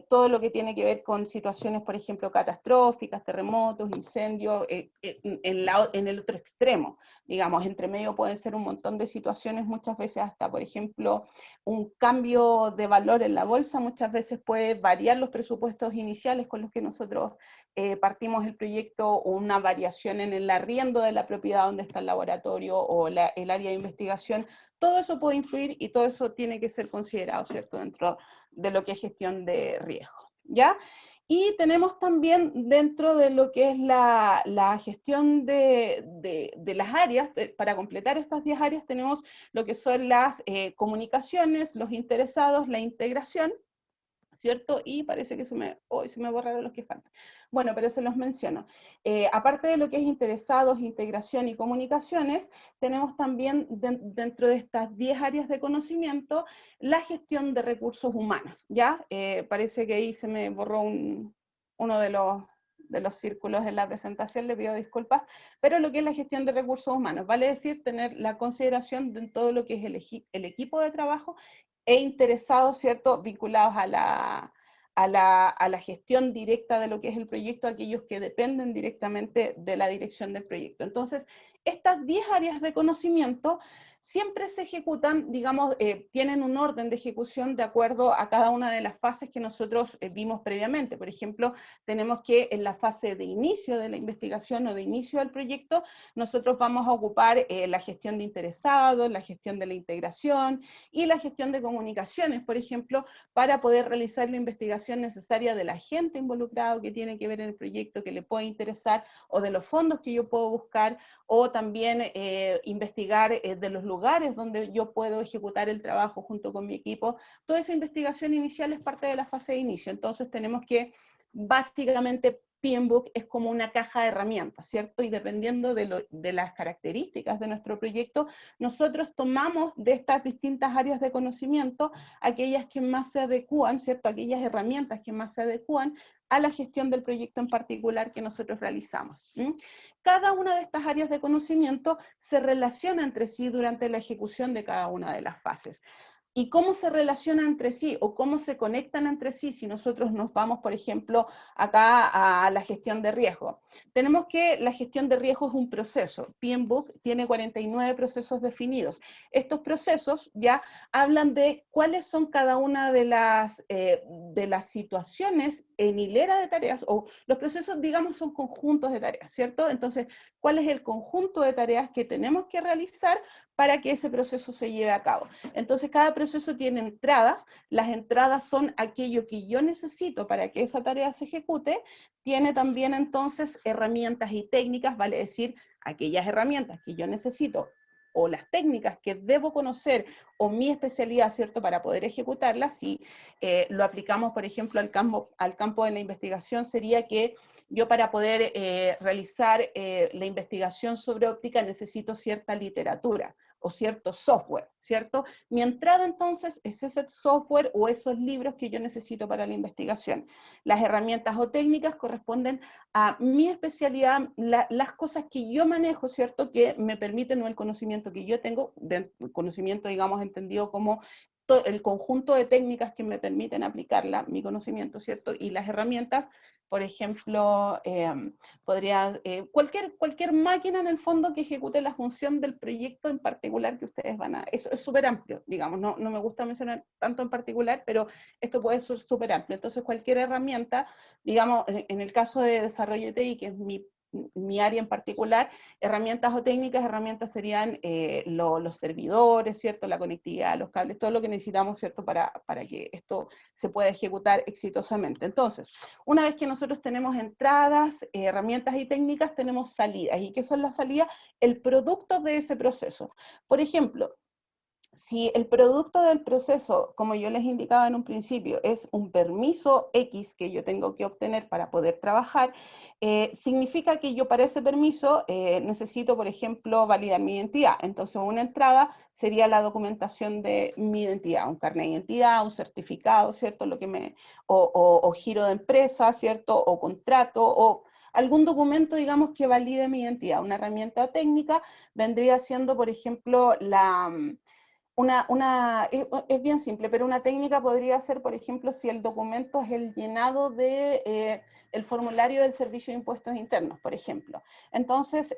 todo lo que tiene que ver con situaciones, por ejemplo, catastróficas, terremotos, incendios, en el otro extremo, digamos, entre medio pueden ser un montón de situaciones, muchas veces hasta, por ejemplo, un cambio de valor en la bolsa, muchas veces puede variar los presupuestos iniciales con los que nosotros partimos el proyecto, o una variación en el arriendo de la propiedad donde está el laboratorio o el área de investigación, todo eso puede influir y todo eso tiene que ser considerado, ¿cierto?, dentro de lo que es gestión de riesgo, ¿ya? Y tenemos también dentro de lo que es la gestión de las áreas, para completar estas 10 áreas tenemos lo que son las comunicaciones, los interesados, la integración, ¿cierto? Y parece que se me borraron los que faltan. Bueno, pero se los menciono. Aparte de lo que es interesados, integración y comunicaciones, tenemos también dentro de estas 10 áreas de conocimiento, la gestión de recursos humanos, ¿ya? Parece que ahí se me borró uno de los círculos en la presentación, le pido disculpas, pero lo que es la gestión de recursos humanos, vale decir tener la consideración de todo lo que es el equipo de trabajo e interesados, ¿cierto?, vinculados a la gestión directa de lo que es el proyecto, aquellos que dependen directamente de la dirección del proyecto. Entonces, estas 10 áreas de conocimiento siempre se ejecutan, digamos, tienen un orden de ejecución de acuerdo a cada una de las fases que nosotros vimos previamente. Por ejemplo, tenemos que en la fase de inicio de la investigación o de inicio del proyecto, nosotros vamos a ocupar la gestión de interesados, la gestión de la integración y la gestión de comunicaciones, por ejemplo, para poder realizar la investigación necesaria de la gente involucrada que tiene que ver en el proyecto, que le puede interesar, o de los fondos que yo puedo buscar, o también investigar de los lugares donde yo puedo ejecutar el trabajo junto con mi equipo. Toda esa investigación inicial es parte de la fase de inicio, entonces tenemos que básicamente PMBOK es como una caja de herramientas, ¿cierto? Y dependiendo de las características de nuestro proyecto, nosotros tomamos de estas distintas áreas de conocimiento aquellas que más se adecúan, ¿cierto? Aquellas herramientas que más se adecúan a la gestión del proyecto en particular que nosotros realizamos. Cada una de estas áreas de conocimiento se relaciona entre sí durante la ejecución de cada una de las fases. ¿Y cómo se relacionan entre sí o cómo se conectan entre sí si nosotros nos vamos, por ejemplo, acá a la gestión de riesgo? Tenemos que la gestión de riesgo es un proceso. PMBOK tiene 49 procesos definidos. Estos procesos ya hablan de cuáles son cada una de las situaciones en hilera de tareas, o los procesos, digamos, son conjuntos de tareas, ¿cierto? Entonces, ¿cuál es el conjunto de tareas que tenemos que realizar para que ese proceso se lleve a cabo? Entonces, cada proceso tiene entradas, las entradas son aquello que yo necesito para que esa tarea se ejecute, tiene también entonces herramientas y técnicas, vale decir, aquellas herramientas que yo necesito o las técnicas que debo conocer o mi especialidad, ¿cierto?, para poder ejecutarlas. Si lo aplicamos, por ejemplo, al campo de la investigación, sería que yo para poder realizar la investigación sobre óptica necesito cierta literatura o cierto software, ¿cierto? Mi entrada entonces es ese software o esos libros que yo necesito para la investigación. Las herramientas o técnicas corresponden a mi especialidad, las cosas que yo manejo, ¿cierto? Que me permiten, o el conocimiento que yo tengo, conocimiento, digamos, entendido como el conjunto de técnicas que me permiten aplicarla, mi conocimiento, ¿cierto? Y las herramientas, por ejemplo, cualquier máquina en el fondo que ejecute la función del proyecto en particular que ustedes van a... Eso es súper amplio, digamos, no me gusta mencionar tanto en particular, pero esto puede ser súper amplio. Entonces cualquier herramienta, digamos, en el caso de desarrollo TI, que es mi área en particular, herramientas o técnicas, herramientas serían los servidores, ¿cierto? La conectividad, los cables, todo lo que necesitamos, ¿cierto? Para que esto se pueda ejecutar exitosamente. Entonces, una vez que nosotros tenemos entradas, herramientas y técnicas, tenemos salidas. ¿Y qué son las salidas? El producto de ese proceso. Por ejemplo, si el producto del proceso, como yo les indicaba en un principio, es un permiso X que yo tengo que obtener para poder trabajar, significa que yo para ese permiso necesito, por ejemplo, validar mi identidad. Entonces una entrada sería la documentación de mi identidad, un carnet de identidad, un certificado, ¿cierto? O giro de empresa, ¿cierto? O contrato, o algún documento, digamos, que valide mi identidad. Una herramienta técnica vendría siendo, por ejemplo, es bien simple, pero una técnica podría ser, por ejemplo, si el documento es el llenado de el formulario del Servicio de Impuestos Internos, por ejemplo. Entonces,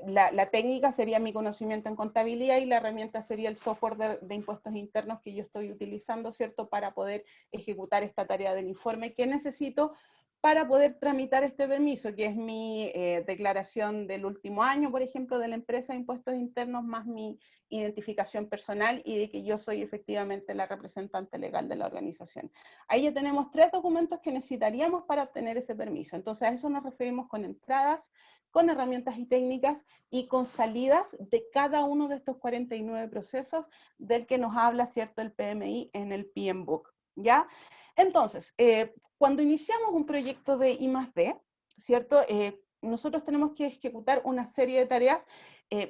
la técnica sería mi conocimiento en contabilidad y la herramienta sería el software de impuestos internos que yo estoy utilizando, ¿cierto?, para poder ejecutar esta tarea del informe que necesito para poder tramitar este permiso, que es mi declaración del último año, por ejemplo, de la empresa de impuestos internos, más mi identificación personal y de que yo soy efectivamente la representante legal de la organización. Ahí ya tenemos 3 documentos que necesitaríamos para obtener ese permiso. Entonces a eso nos referimos con entradas, con herramientas y técnicas y con salidas de cada uno de estos 49 procesos del que nos habla, ¿cierto?, el PMI en el PMBOK, ¿ya? Entonces, cuando iniciamos un proyecto de I+D, ¿cierto?, nosotros tenemos que ejecutar una serie de tareas.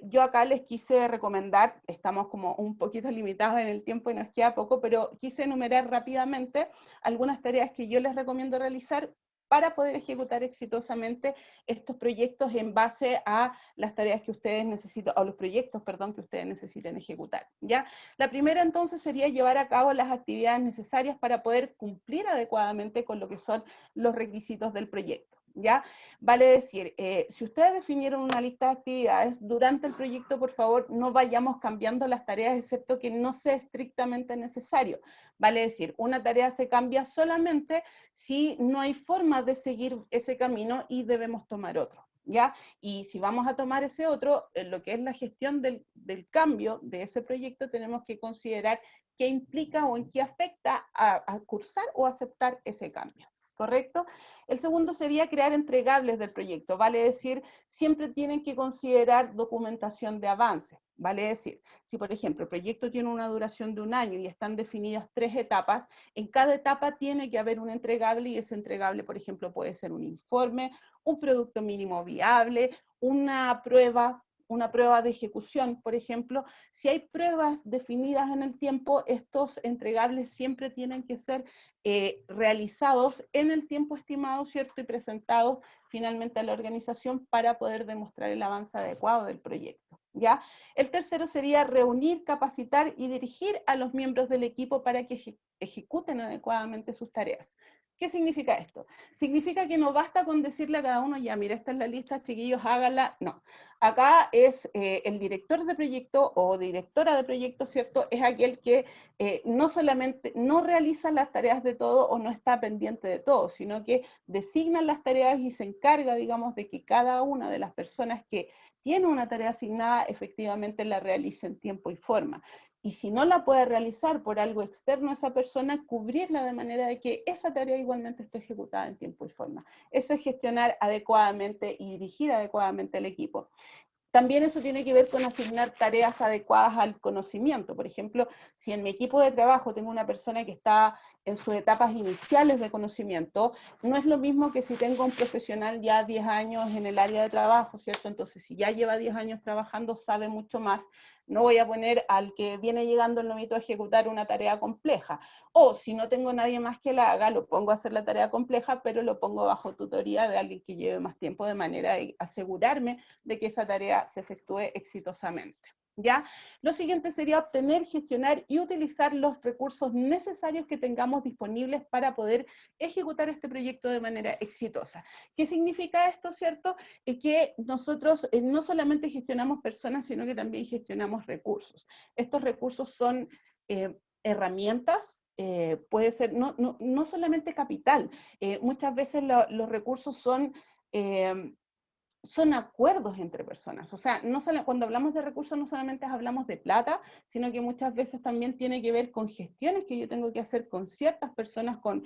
Yo acá les quise recomendar, estamos como un poquito limitados en el tiempo y nos queda poco, pero quise enumerar rápidamente algunas tareas que yo les recomiendo realizar para poder ejecutar exitosamente estos proyectos en base a las tareas que ustedes necesitan, o los proyectos, perdón, que ustedes necesiten ejecutar, ¿ya? La primera entonces sería llevar a cabo las actividades necesarias para poder cumplir adecuadamente con lo que son los requisitos del proyecto, ¿ya? Vale decir, si ustedes definieron una lista de actividades, durante el proyecto, por favor, no vayamos cambiando las tareas, excepto que no sea estrictamente necesario. Vale decir, una tarea se cambia solamente si no hay forma de seguir ese camino y debemos tomar otro, ¿ya? Y si vamos a tomar ese otro, lo que es la gestión del cambio de ese proyecto, tenemos que considerar qué implica o en qué afecta a cursar o aceptar ese cambio, ¿correcto? El segundo sería crear entregables del proyecto, vale decir, siempre tienen que considerar documentación de avance, vale decir, si por ejemplo el proyecto tiene una duración de 1 año y están definidas 3 etapas, en cada etapa tiene que haber un entregable y ese entregable, por ejemplo, puede ser un informe, un producto mínimo viable, una prueba de ejecución, por ejemplo. Si hay pruebas definidas en el tiempo, estos entregables siempre tienen que ser realizados en el tiempo estimado, ¿cierto? Y presentados finalmente a la organización para poder demostrar el avance adecuado del proyecto, ¿ya? El tercero sería reunir, capacitar y dirigir a los miembros del equipo para que ejecuten adecuadamente sus tareas. ¿Qué significa esto? Significa que no basta con decirle a cada uno, ya, mira, esta es la lista, chiquillos, háganla. No. Acá es el director de proyecto o directora de proyecto, ¿cierto? Es aquel que no solamente no realiza las tareas de todo o no está pendiente de todo, sino que designa las tareas y se encarga, digamos, de que cada una de las personas que tiene una tarea asignada efectivamente la realice en tiempo y forma. Y si no la puede realizar por algo externo a esa persona, cubrirla de manera de que esa tarea igualmente esté ejecutada en tiempo y forma. Eso es gestionar adecuadamente y dirigir adecuadamente al equipo. También eso tiene que ver con asignar tareas adecuadas al conocimiento. Por ejemplo, si en mi equipo de trabajo tengo una persona que está en sus etapas iniciales de conocimiento, no es lo mismo que si tengo un profesional ya 10 años en el área de trabajo, ¿cierto? Entonces, si ya lleva 10 años trabajando, sabe mucho más. No voy a poner al que viene llegando el novito a ejecutar una tarea compleja. O si no tengo nadie más que la haga, lo pongo a hacer la tarea compleja, pero lo pongo bajo tutoría de alguien que lleve más tiempo, de manera de asegurarme de que esa tarea se efectúe exitosamente, ¿Ya? Lo siguiente sería obtener, gestionar y utilizar los recursos necesarios que tengamos disponibles para poder ejecutar este proyecto de manera exitosa. ¿Qué significa esto, cierto? Es que nosotros no solamente gestionamos personas, sino que también gestionamos recursos. Estos recursos son herramientas, puede ser no solamente capital, muchas veces los recursos son acuerdos entre personas. O sea, cuando hablamos de recursos no solamente hablamos de plata, sino que muchas veces también tiene que ver con gestiones que yo tengo que hacer con ciertas personas, con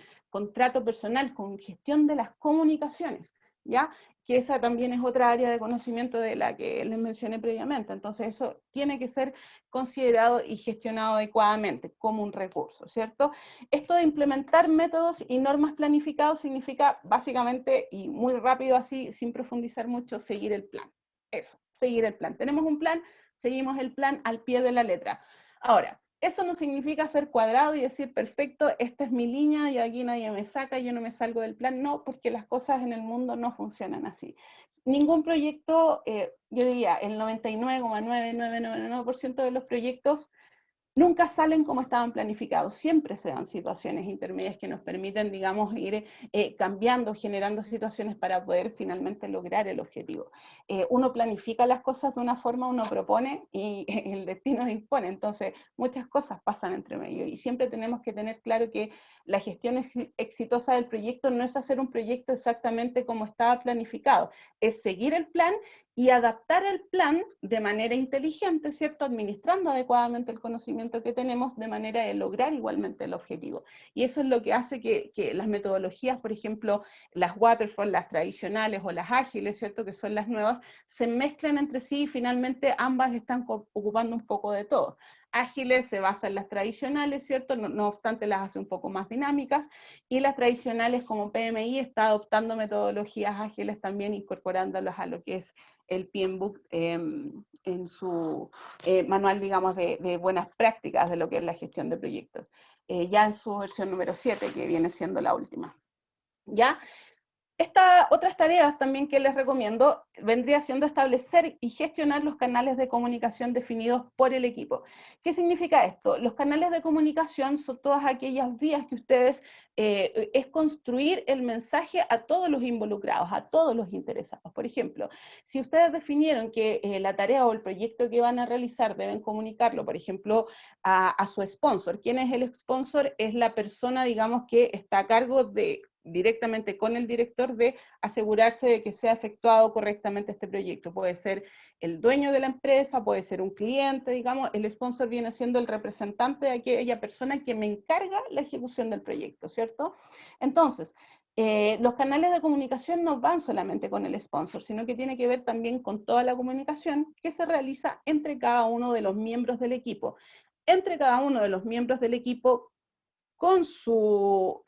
trato personal, con gestión de las comunicaciones, ¿ya? Que esa también es otra área de conocimiento de la que les mencioné previamente. Entonces eso tiene que ser considerado y gestionado adecuadamente como un recurso, ¿cierto? Esto de implementar métodos y normas planificados significa básicamente, y muy rápido así, sin profundizar mucho, seguir el plan. Eso, seguir el plan. Tenemos un plan, seguimos el plan al pie de la letra. Ahora, eso no significa ser cuadrado y decir, perfecto, esta es mi línea y aquí nadie me saca, yo no me salgo del plan. No, porque las cosas en el mundo no funcionan así. Ningún proyecto, yo diría, el 99,9999% de los proyectos nunca salen como estaban planificados, siempre se dan situaciones intermedias que nos permiten, digamos, ir cambiando, generando situaciones para poder finalmente lograr el objetivo. Uno planifica las cosas de una forma, uno propone y el destino dispone, entonces muchas cosas pasan entre medio y siempre tenemos que tener claro que la gestión exitosa del proyecto no es hacer un proyecto exactamente como estaba planificado, es seguir el plan y adaptar el plan de manera inteligente, ¿cierto? Administrando adecuadamente el conocimiento que tenemos de manera de lograr igualmente el objetivo. Y eso es lo que hace que las metodologías, por ejemplo, las waterfall, las tradicionales o las ágiles, ¿cierto? Que son las nuevas, se mezclan entre sí y finalmente ambas están ocupando un poco de todo. Ágiles se basa en las tradicionales, ¿cierto? No obstante las hace un poco más dinámicas, y las tradicionales como PMI está adoptando metodologías ágiles también, incorporándolas a lo que es el PMBOK en su manual, digamos, de buenas prácticas de lo que es la gestión de proyectos, ya en su versión número 7, que viene siendo la última. ¿Ya? Otras tareas también que les recomiendo vendría siendo establecer y gestionar los canales de comunicación definidos por el equipo. ¿Qué significa esto? Los canales de comunicación son todas aquellas vías que ustedes, es construir el mensaje a todos los involucrados, a todos los interesados. Por ejemplo, si ustedes definieron que la tarea o el proyecto que van a realizar deben comunicarlo, por ejemplo, a su sponsor. ¿Quién es el sponsor? Es la persona, digamos, que está a cargo de directamente con el director de asegurarse de que sea efectuado correctamente este proyecto. Puede ser el dueño de la empresa, puede ser un cliente, digamos, el sponsor viene siendo el representante de aquella persona que me encarga la ejecución del proyecto, ¿cierto? Entonces, los canales de comunicación no van solamente con el sponsor, sino que tiene que ver también con toda la comunicación que se realiza entre cada uno de los miembros del equipo. Entre cada uno de los miembros del equipo, con su,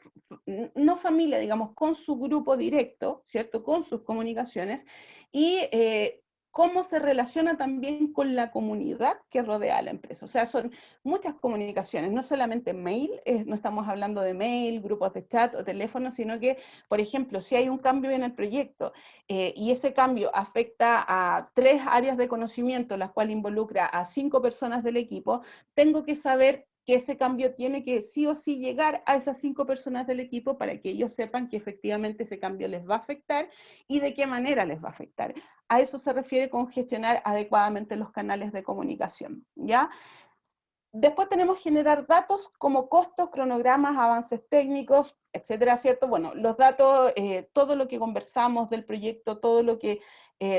no familia, digamos, con su grupo directo, ¿cierto? Con sus comunicaciones, y cómo se relaciona también con la comunidad que rodea a la empresa. O sea, son muchas comunicaciones, no solamente mail, no estamos hablando de mail, grupos de chat o teléfono, sino que, por ejemplo, si hay un cambio en el proyecto y ese cambio afecta a 3 áreas de conocimiento, las cuales involucra a 5 personas del equipo, tengo que saber que ese cambio tiene que sí o sí llegar a esas 5 personas del equipo para que ellos sepan que efectivamente ese cambio les va a afectar y de qué manera les va a afectar. A eso se refiere con gestionar adecuadamente los canales de comunicación, ¿ya? Después tenemos generar datos como costos, cronogramas, avances técnicos, etcétera, ¿cierto? Bueno, los datos, todo lo que conversamos del proyecto, todo lo que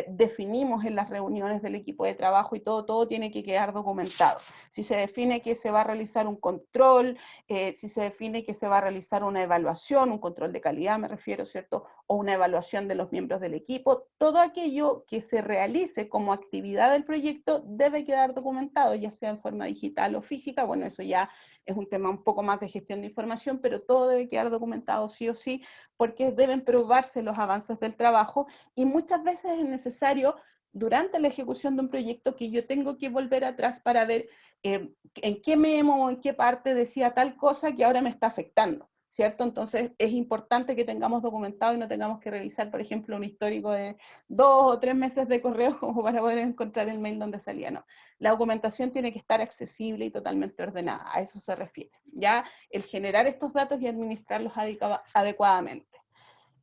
definimos en las reuniones del equipo de trabajo y todo tiene que quedar documentado. Si se define que se va a realizar un control, si se define que se va a realizar una evaluación, un control de calidad me refiero, ¿cierto? O una evaluación de los miembros del equipo, todo aquello que se realice como actividad del proyecto debe quedar documentado, ya sea en forma digital o física. Bueno, eso ya es un tema un poco más de gestión de información, pero todo debe quedar documentado sí o sí, porque deben probarse los avances del trabajo y muchas veces es necesario durante la ejecución de un proyecto que yo tengo que volver atrás para ver en qué memo o en qué parte decía tal cosa que ahora me está afectando, ¿cierto? Entonces es importante que tengamos documentado y no tengamos que revisar, por ejemplo, un histórico de 2 o 3 meses de correo como para poder encontrar el mail donde salía, no. La documentación tiene que estar accesible y totalmente ordenada, a eso se refiere, ¿ya? El generar estos datos y administrarlos adecuadamente.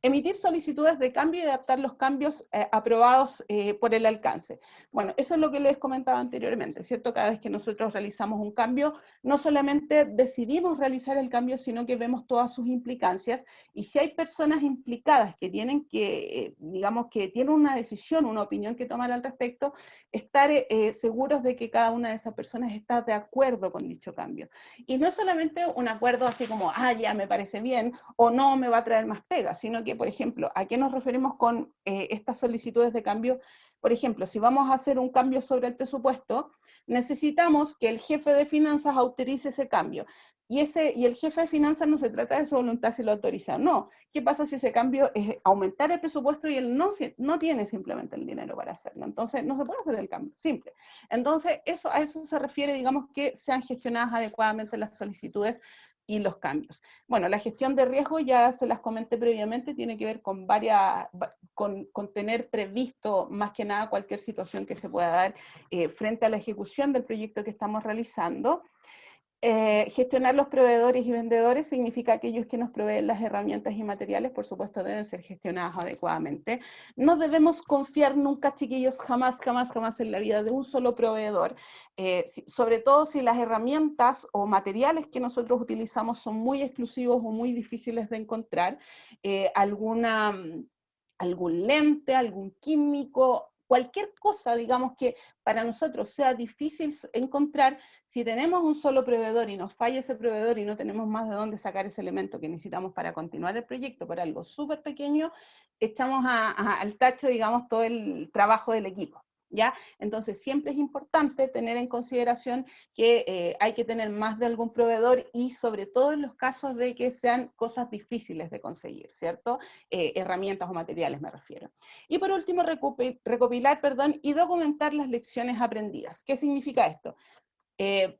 Emitir solicitudes de cambio y adaptar los cambios aprobados por el alcance. Bueno, eso es lo que les comentaba anteriormente, ¿cierto? Cada vez que nosotros realizamos un cambio, no solamente decidimos realizar el cambio, sino que vemos todas sus implicancias, y si hay personas implicadas que tienen que, digamos, que tienen una decisión, una opinión que tomar al respecto, estar seguros de que cada una de esas personas está de acuerdo con dicho cambio. Y no es solamente un acuerdo así como, ah, ya me parece bien, o no me va a traer más pega, sino que, por ejemplo, ¿a qué nos referimos con estas solicitudes de cambio? Por ejemplo, si vamos a hacer un cambio sobre el presupuesto, necesitamos que el jefe de finanzas autorice ese cambio. Y el jefe de finanzas no se trata de su voluntad si lo autoriza o no. ¿Qué pasa si ese cambio es aumentar el presupuesto y él no tiene simplemente el dinero para hacerlo? Entonces no se puede hacer el cambio, simple. Entonces a eso se refiere, digamos, que sean gestionadas adecuadamente las solicitudes y los cambios. Bueno, la gestión de riesgo ya se las comenté previamente, tiene que ver con con tener previsto más que nada cualquier situación que se pueda dar frente a la ejecución del proyecto que estamos realizando. Gestionar los proveedores y vendedores significa aquellos que nos proveen las herramientas y materiales, por supuesto deben ser gestionadas adecuadamente. No debemos confiar nunca, chiquillos, jamás en la vida de un solo proveedor, sobre todo si las herramientas o materiales que nosotros utilizamos son muy exclusivos o muy difíciles de encontrar, algún lente, algún químico, cualquier cosa, digamos, que para nosotros sea difícil encontrar. Si tenemos un solo proveedor y nos falla ese proveedor y no tenemos más de dónde sacar ese elemento que necesitamos para continuar el proyecto por algo súper pequeño, echamos al tacho, digamos, todo el trabajo del equipo, ¿ya? Entonces siempre es importante tener en consideración que hay que tener más de algún proveedor, y sobre todo en los casos de que sean cosas difíciles de conseguir, ¿cierto? Herramientas o materiales me refiero. Y por último, recopilar y documentar las lecciones aprendidas. ¿Qué significa esto?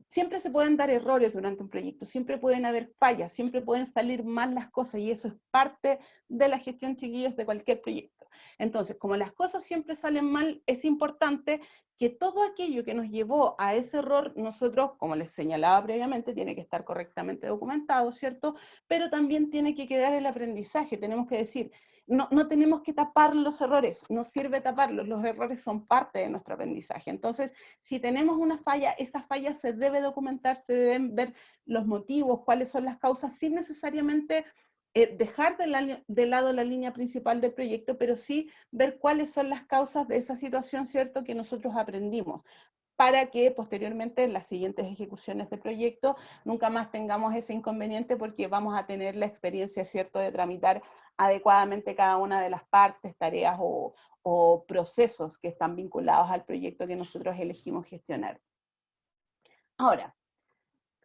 Siempre se pueden dar errores durante un proyecto, siempre pueden haber fallas, siempre pueden salir mal las cosas, y eso es parte de la gestión, chiquillos, de cualquier proyecto. Entonces, como las cosas siempre salen mal, es importante que todo aquello que nos llevó a ese error, nosotros, como les señalaba previamente, tiene que estar correctamente documentado, ¿cierto? Pero también tiene que quedar el aprendizaje, tenemos que decir, no tenemos que tapar los errores, no sirve taparlos, los errores son parte de nuestro aprendizaje. Entonces, si tenemos una falla, esa falla se debe documentar, se deben ver los motivos, cuáles son las causas, sin necesariamente dejar de lado la línea principal del proyecto, pero sí ver cuáles son las causas de esa situación, ¿cierto?, que nosotros aprendimos, para que posteriormente en las siguientes ejecuciones de proyecto nunca más tengamos ese inconveniente, porque vamos a tener la experiencia, ¿cierto?, de tramitar adecuadamente cada una de las partes, tareas o procesos que están vinculados al proyecto que nosotros elegimos gestionar. Ahora,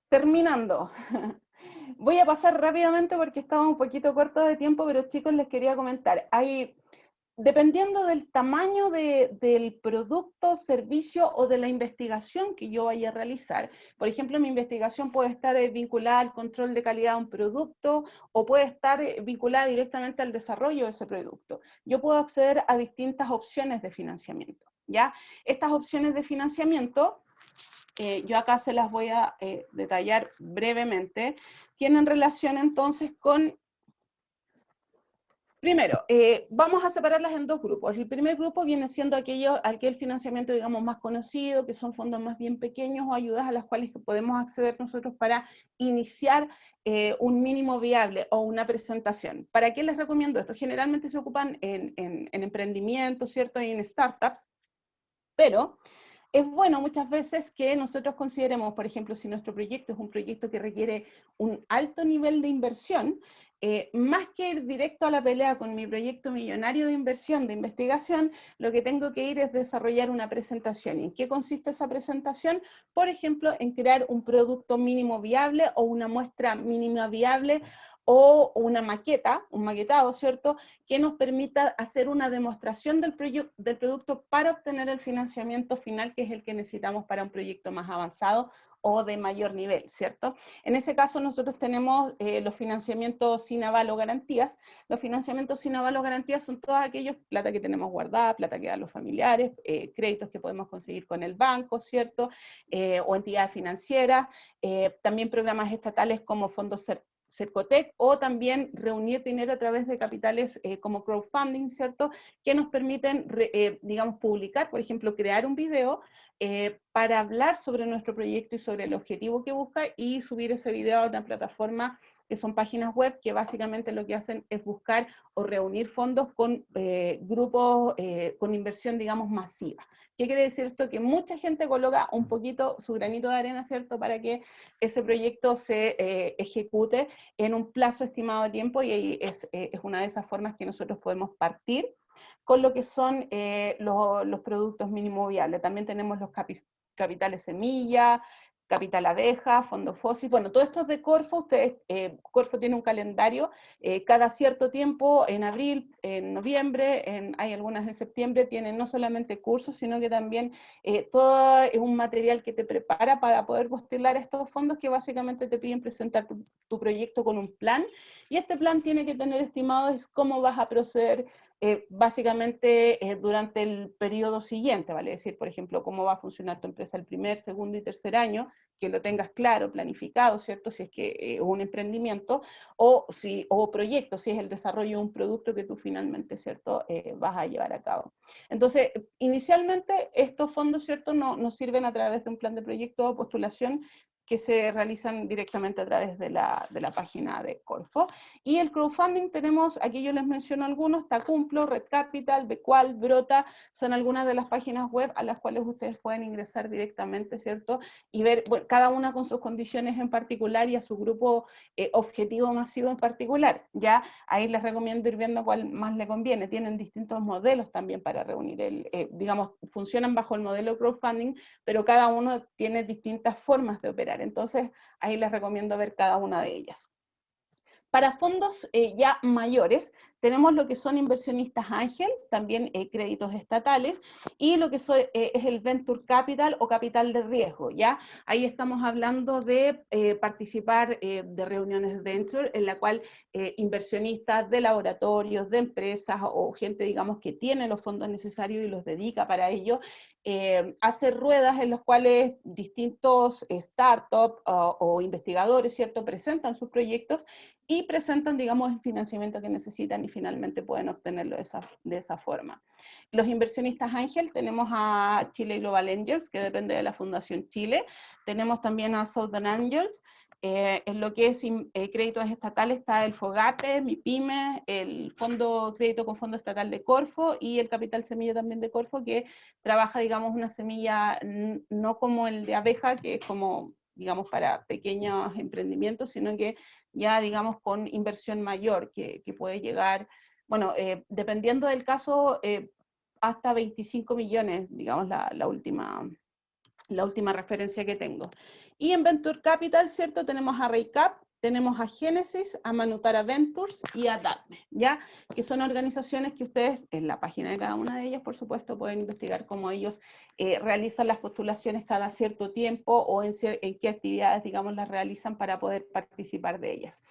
terminando, voy a pasar rápidamente porque estamos un poquito cortos de tiempo, pero chicos, les quería comentar, dependiendo del tamaño del producto, servicio o de la investigación que yo vaya a realizar. Por ejemplo, mi investigación puede estar vinculada al control de calidad de un producto, o puede estar vinculada directamente al desarrollo de ese producto. Yo puedo acceder a distintas opciones de financiamiento, ¿ya? Estas opciones de financiamiento, yo acá se las voy a detallar brevemente, tienen relación entonces con... Primero, vamos a separarlas en dos grupos. El primer grupo viene siendo aquel financiamiento, digamos, más conocido, que son fondos más bien pequeños o ayudas a las cuales podemos acceder nosotros para iniciar un mínimo viable o una presentación. ¿Para qué les recomiendo esto? Generalmente se ocupan en emprendimientos, ¿cierto? Y en startups, pero es bueno muchas veces que nosotros consideremos, por ejemplo, si nuestro proyecto es un proyecto que requiere un alto nivel de inversión, más que ir directo a la pelea con mi proyecto millonario de inversión, de investigación, lo que tengo que ir es desarrollar una presentación. ¿Y en qué consiste esa presentación? Por ejemplo, en crear un producto mínimo viable o una muestra mínima viable, o una maqueta, un maquetado, ¿cierto?, que nos permita hacer una demostración del producto para obtener el financiamiento final, que es el que necesitamos para un proyecto más avanzado o de mayor nivel, ¿cierto? En ese caso nosotros tenemos los financiamientos sin aval o garantías. Los financiamientos sin aval o garantías son todos aquellos, plata que tenemos guardada, plata que dan los familiares, créditos que podemos conseguir con el banco, ¿cierto? O entidades financieras, también programas estatales como fondos Cercotec, o también reunir dinero a través de capitales como crowdfunding, ¿cierto? Que nos permiten, digamos, publicar, por ejemplo, crear un video para hablar sobre nuestro proyecto y sobre el objetivo que busca, y subir ese video a una plataforma que son páginas web que básicamente lo que hacen es buscar o reunir fondos con grupos con inversión, digamos, masiva. ¿Qué quiere decir esto? Que mucha gente coloca un poquito su granito de arena, ¿cierto?, para que ese proyecto se ejecute en un plazo estimado de tiempo, y ahí es una de esas formas que nosotros podemos partir con lo que son los productos mínimo viables. También tenemos los capitales semilla, capital abeja, fondo fósil, bueno, todo esto es de Corfo. Ustedes, Corfo tiene un calendario cada cierto tiempo, en abril, en noviembre, hay algunas en septiembre, tienen no solamente cursos, sino que también todo es un material que te prepara para poder postular estos fondos, que básicamente te piden presentar tu proyecto con un plan, y este plan tiene que tener estimados cómo vas a proceder básicamente durante el periodo siguiente, vale decir, por ejemplo, cómo va a funcionar tu empresa el primer, segundo y tercer año, que lo tengas claro, planificado, ¿cierto? Si es que es un emprendimiento, o proyecto, si es el desarrollo de un producto que tú finalmente, ¿cierto?, vas a llevar a cabo. Entonces, inicialmente estos fondos, ¿cierto?, nos sirven a través de un plan de proyecto o postulación que se realizan directamente a través de la página de Corfo. Y el crowdfunding tenemos, aquí yo les menciono algunos: Tacumplo, Red Capital, Becual, Brota, son algunas de las páginas web a las cuales ustedes pueden ingresar directamente, ¿cierto? Y ver, bueno, cada una con sus condiciones en particular y a su grupo objetivo masivo en particular, ¿ya? Ahí les recomiendo ir viendo cuál más le conviene. Tienen distintos modelos también para reunir digamos, funcionan bajo el modelo crowdfunding, pero cada uno tiene distintas formas de operar. Entonces, ahí les recomiendo ver cada una de ellas. Para fondos ya mayores, tenemos lo que son inversionistas ángel, también créditos estatales, y lo que es el Venture Capital o capital de riesgo, ¿ya? Ahí estamos hablando de participar de reuniones de Venture, en la cual inversionistas de laboratorios, de empresas, o gente, digamos, que tiene los fondos necesarios y los dedica para ello, hace ruedas en las cuales distintos startups o investigadores, ¿cierto?, presentan sus proyectos y presentan, digamos, el financiamiento que necesitan, y finalmente pueden obtenerlo de esa forma. Los inversionistas ángel, tenemos a Chile Global Angels, que depende de la Fundación Chile. Tenemos también a Southern Angels. En lo que es créditos estatales está el FOGAPE, MIPYME, el Crédito con Fondo Estatal de Corfo, y el Capital Semilla también de Corfo, que trabaja, digamos, una semilla no como el de abeja, que es como, digamos, para pequeños emprendimientos, sino que ya, digamos, con inversión mayor, que puede llegar, bueno, dependiendo del caso, hasta 25 millones, digamos, la última referencia que tengo. Y en Venture Capital, ¿cierto?, tenemos a Raycap, tenemos a Genesis, a Manutara Ventures y a DATME, ¿ya? Que son organizaciones que ustedes, en la página de cada una de ellas, por supuesto, pueden investigar cómo ellos realizan las postulaciones cada cierto tiempo, o en qué actividades, digamos, las realizan para poder participar de ellas.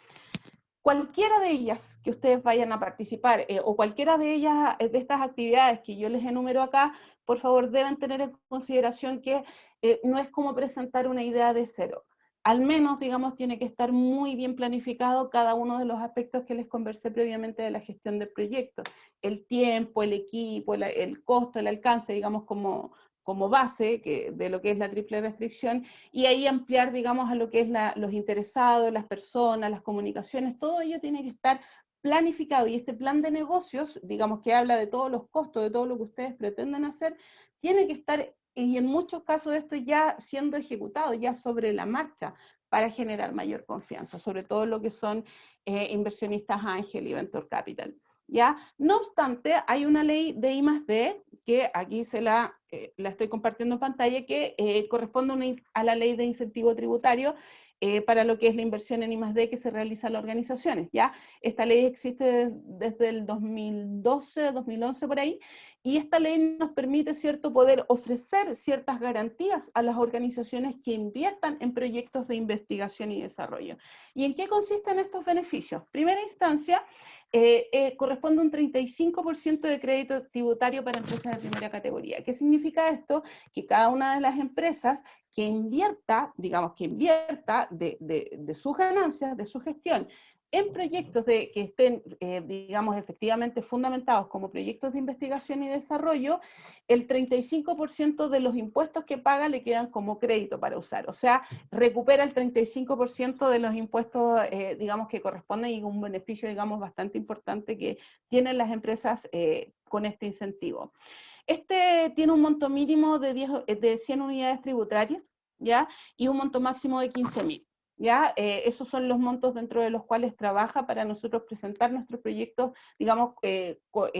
Cualquiera de ellas que ustedes vayan a participar, o cualquiera de ellas, de estas actividades que yo les enumero acá, por favor deben tener en consideración que no es como presentar una idea de cero. Al menos, digamos, tiene que estar muy bien planificado cada uno de los aspectos que les conversé previamente de la gestión del proyecto. El tiempo, el equipo, el costo, el alcance, digamos, como base de lo que es la triple restricción, y ahí ampliar, digamos, a lo que es los interesados, las personas, las comunicaciones, todo ello tiene que estar planificado, y este plan de negocios, digamos, que habla de todos los costos, de todo lo que ustedes pretenden hacer, tiene que estar, y en muchos casos esto ya siendo ejecutado, ya sobre la marcha, para generar mayor confianza, sobre todo lo que son inversionistas ángel y Venture Capital. ¿Ya? No obstante, hay una ley de I+D, que aquí la estoy compartiendo en pantalla, que corresponde a la ley de incentivo tributario para lo que es la inversión en I+D que se realiza en las organizaciones, ¿ya? Esta ley existe desde el 2012, 2011 por ahí, y esta ley nos permite, ¿cierto?, poder ofrecer ciertas garantías a las organizaciones que inviertan en proyectos de investigación y desarrollo. ¿Y en qué consisten estos beneficios? Primera instancia, corresponde un 35% de crédito tributario para empresas de primera categoría. ¿Qué significa esto? Que cada una de las empresas que invierta, digamos, que invierta de sus ganancias, de su gestión, en proyectos que estén, digamos, efectivamente fundamentados como proyectos de investigación y desarrollo, el 35% de los impuestos que paga le quedan como crédito para usar. O sea, recupera el 35% de los impuestos, digamos, que corresponden, y un beneficio, digamos, bastante importante que tienen las empresas con este incentivo. Este tiene un monto mínimo de 100 unidades tributarias, ¿ya? Y un monto máximo de 15.000. ¿Ya? Esos son los montos dentro de los cuales trabaja para nosotros presentar nuestros proyectos, digamos,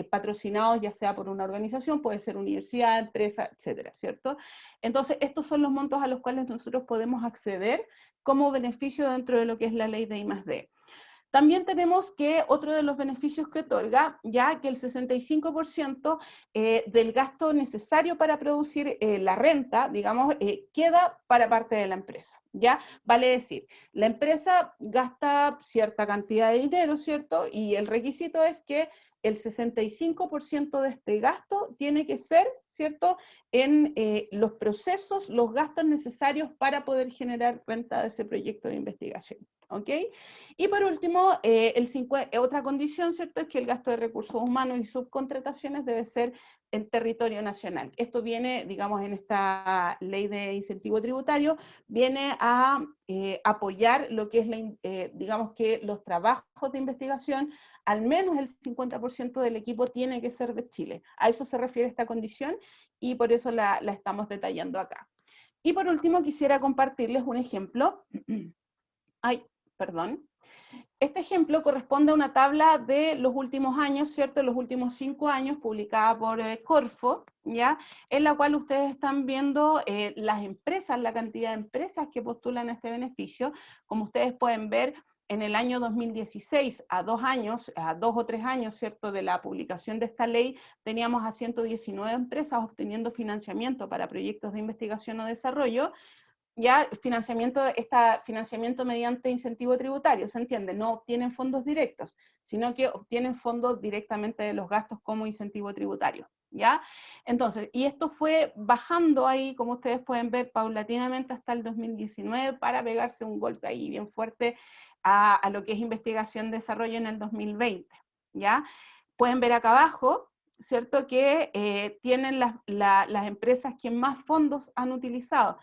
patrocinados ya sea por una organización, puede ser universidad, empresa, etcétera, ¿cierto? Entonces, estos son los montos a los cuales nosotros podemos acceder como beneficio dentro de lo que es la ley de I+D. También tenemos que otro de los beneficios que otorga, ya que el 65% del gasto necesario para producir la renta, digamos, queda para parte de la empresa, ¿ya? Vale decir, la empresa gasta cierta cantidad de dinero, ¿cierto? Y el requisito es que el 65% de este gasto tiene que ser, ¿cierto?, en los procesos, los gastos necesarios para poder generar renta de ese proyecto de investigación. ¿Ok? Y por último, otra condición, ¿cierto?, es que el gasto de recursos humanos y subcontrataciones debe ser en territorio nacional. Esto viene, digamos, en esta ley de incentivo tributario, viene a apoyar lo que es, digamos, que los trabajos de investigación, al menos el 50% del equipo tiene que ser de Chile. A eso se refiere esta condición y por eso la estamos detallando acá. Y por último, quisiera compartirles un ejemplo. Ay, perdón. Este ejemplo corresponde a una tabla de los últimos años, ¿cierto? Los últimos 5 años, publicada por Corfo, ¿ya? En la cual ustedes están viendo las empresas, la cantidad de empresas que postulan este beneficio. Como ustedes pueden ver, en el año 2016, a 2 o 3 años, ¿cierto?, de la publicación de esta ley, teníamos a 119 empresas obteniendo financiamiento para proyectos de investigación o desarrollo. Ya financiamiento mediante incentivo tributario, ¿se entiende? No obtienen fondos directos, sino que obtienen fondos directamente de los gastos como incentivo tributario, ¿ya? Entonces, y esto fue bajando ahí, como ustedes pueden ver, paulatinamente hasta el 2019 para pegarse un golpe ahí bien fuerte a lo que es investigación y desarrollo en el 2020, ¿ya? Pueden ver acá abajo, ¿cierto?, que tienen las empresas que más fondos han utilizado.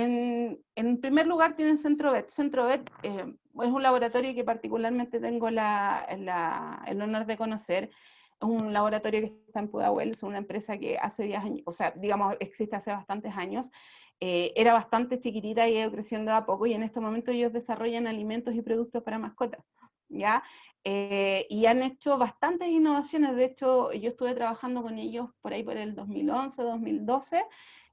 En primer lugar tienen Centrovet. Centrovet es un laboratorio que particularmente tengo el honor de conocer. Es un laboratorio que está en Pudahuel, es una empresa que hace 10 años, o sea, digamos, existe hace bastantes años. Era bastante chiquitita y ha ido creciendo a poco, y en este momento ellos desarrollan alimentos y productos para mascotas, ¿ya? Y han hecho bastantes innovaciones. De hecho, yo estuve trabajando con ellos por ahí por el 2011, 2012,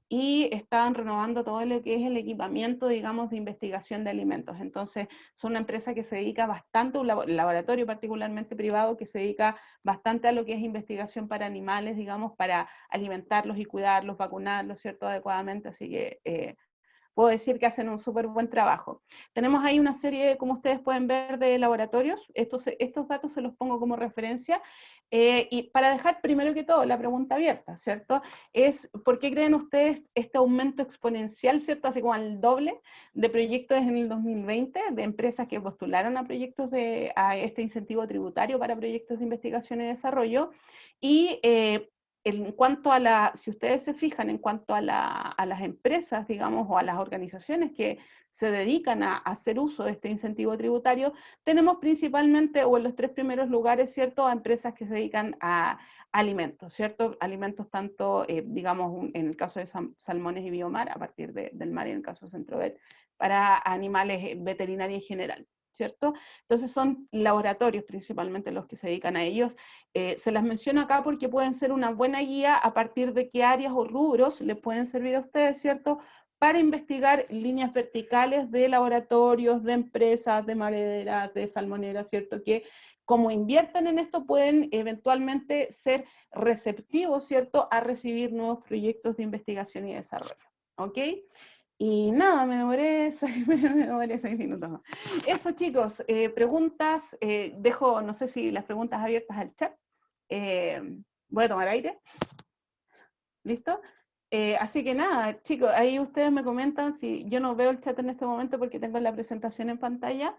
y estaban renovando todo lo que es el equipamiento, digamos, de investigación de alimentos. Entonces, son una empresa que se dedica bastante, un laboratorio particularmente privado, que se dedica bastante a lo que es investigación para animales, digamos, para alimentarlos y cuidarlos, vacunarlos, ¿cierto?, adecuadamente. Así que puedo decir que hacen un súper buen trabajo. Tenemos ahí una serie, como ustedes pueden ver, de laboratorios. Estos datos se los pongo como referencia. Y para dejar primero que todo la pregunta abierta, ¿cierto? Es, ¿por qué creen ustedes este aumento exponencial, ¿cierto? Así como al doble de proyectos en el 2020, de empresas que postularon a proyectos a este incentivo tributario para proyectos de investigación y desarrollo? Y en cuanto a si ustedes se fijan, en cuanto a las empresas, digamos, o a las organizaciones que se dedican a hacer uso de este incentivo tributario, tenemos principalmente, o en los 3 primeros lugares, ¿cierto?, a empresas que se dedican a alimentos, ¿cierto? Alimentos tanto, digamos, en el caso de salmones y biomar, a partir del mar, y en el caso de Centrovet, para animales veterinarios en general, ¿cierto? Entonces son laboratorios principalmente los que se dedican a ellos. Se las menciono acá porque pueden ser una buena guía a partir de qué áreas o rubros les pueden servir a ustedes, ¿cierto?, para investigar líneas verticales de laboratorios, de empresas, de madereras, de salmoneras, ¿cierto? Que como invierten en esto pueden eventualmente ser receptivos, ¿cierto?, a recibir nuevos proyectos de investigación y desarrollo, ¿ok? Y nada, me demoré 6 minutos más. Eso, chicos, preguntas, dejo, no sé si las preguntas abiertas al chat. Voy a tomar aire. ¿Listo? Así que nada, chicos, ahí ustedes me comentan si yo no veo el chat en este momento porque tengo la presentación en pantalla,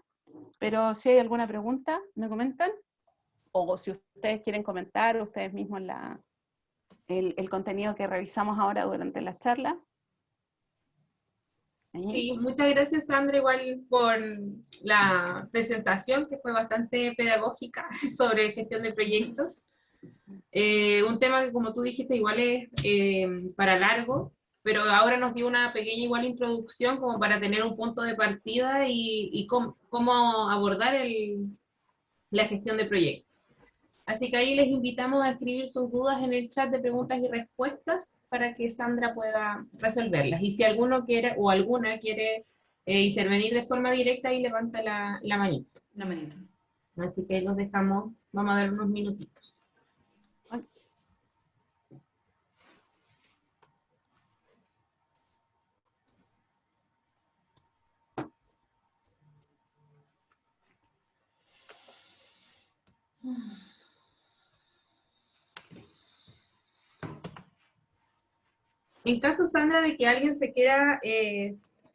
pero si hay alguna pregunta, me comentan. O si ustedes quieren comentar ustedes mismos el contenido que revisamos ahora durante la charla. Sí, muchas gracias, Sandra, igual por la presentación, que fue bastante pedagógica sobre gestión de proyectos. Un tema que, como tú dijiste, igual es para largo, pero ahora nos dio una pequeña igual introducción como para tener un punto de partida y cómo abordar la gestión de proyectos. Así que ahí les invitamos a escribir sus dudas en el chat de preguntas y respuestas para que Sandra pueda resolverlas. Y si alguno quiere o alguna quiere intervenir de forma directa, ahí levanta la manito. La manito. Así que ahí los dejamos, vamos a dar unos minutitos. En caso, Sandra, de que alguien se quiera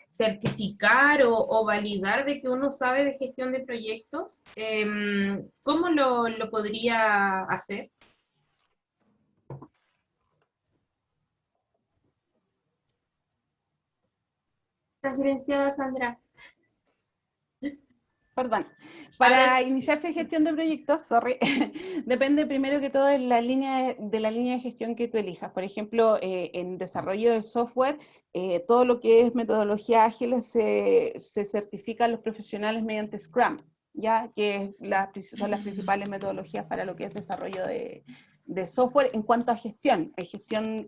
certificar o validar de que uno sabe de gestión de proyectos, ¿cómo lo podría hacer? Está silenciada, Sandra. Perdón. Para iniciarse en gestión de proyectos, depende primero que todo de la línea de gestión que tú elijas. Por ejemplo, en desarrollo de software, todo lo que es metodología ágil se certifica a los profesionales mediante Scrum, ya que son las principales metodologías para lo que es desarrollo de software en cuanto a gestión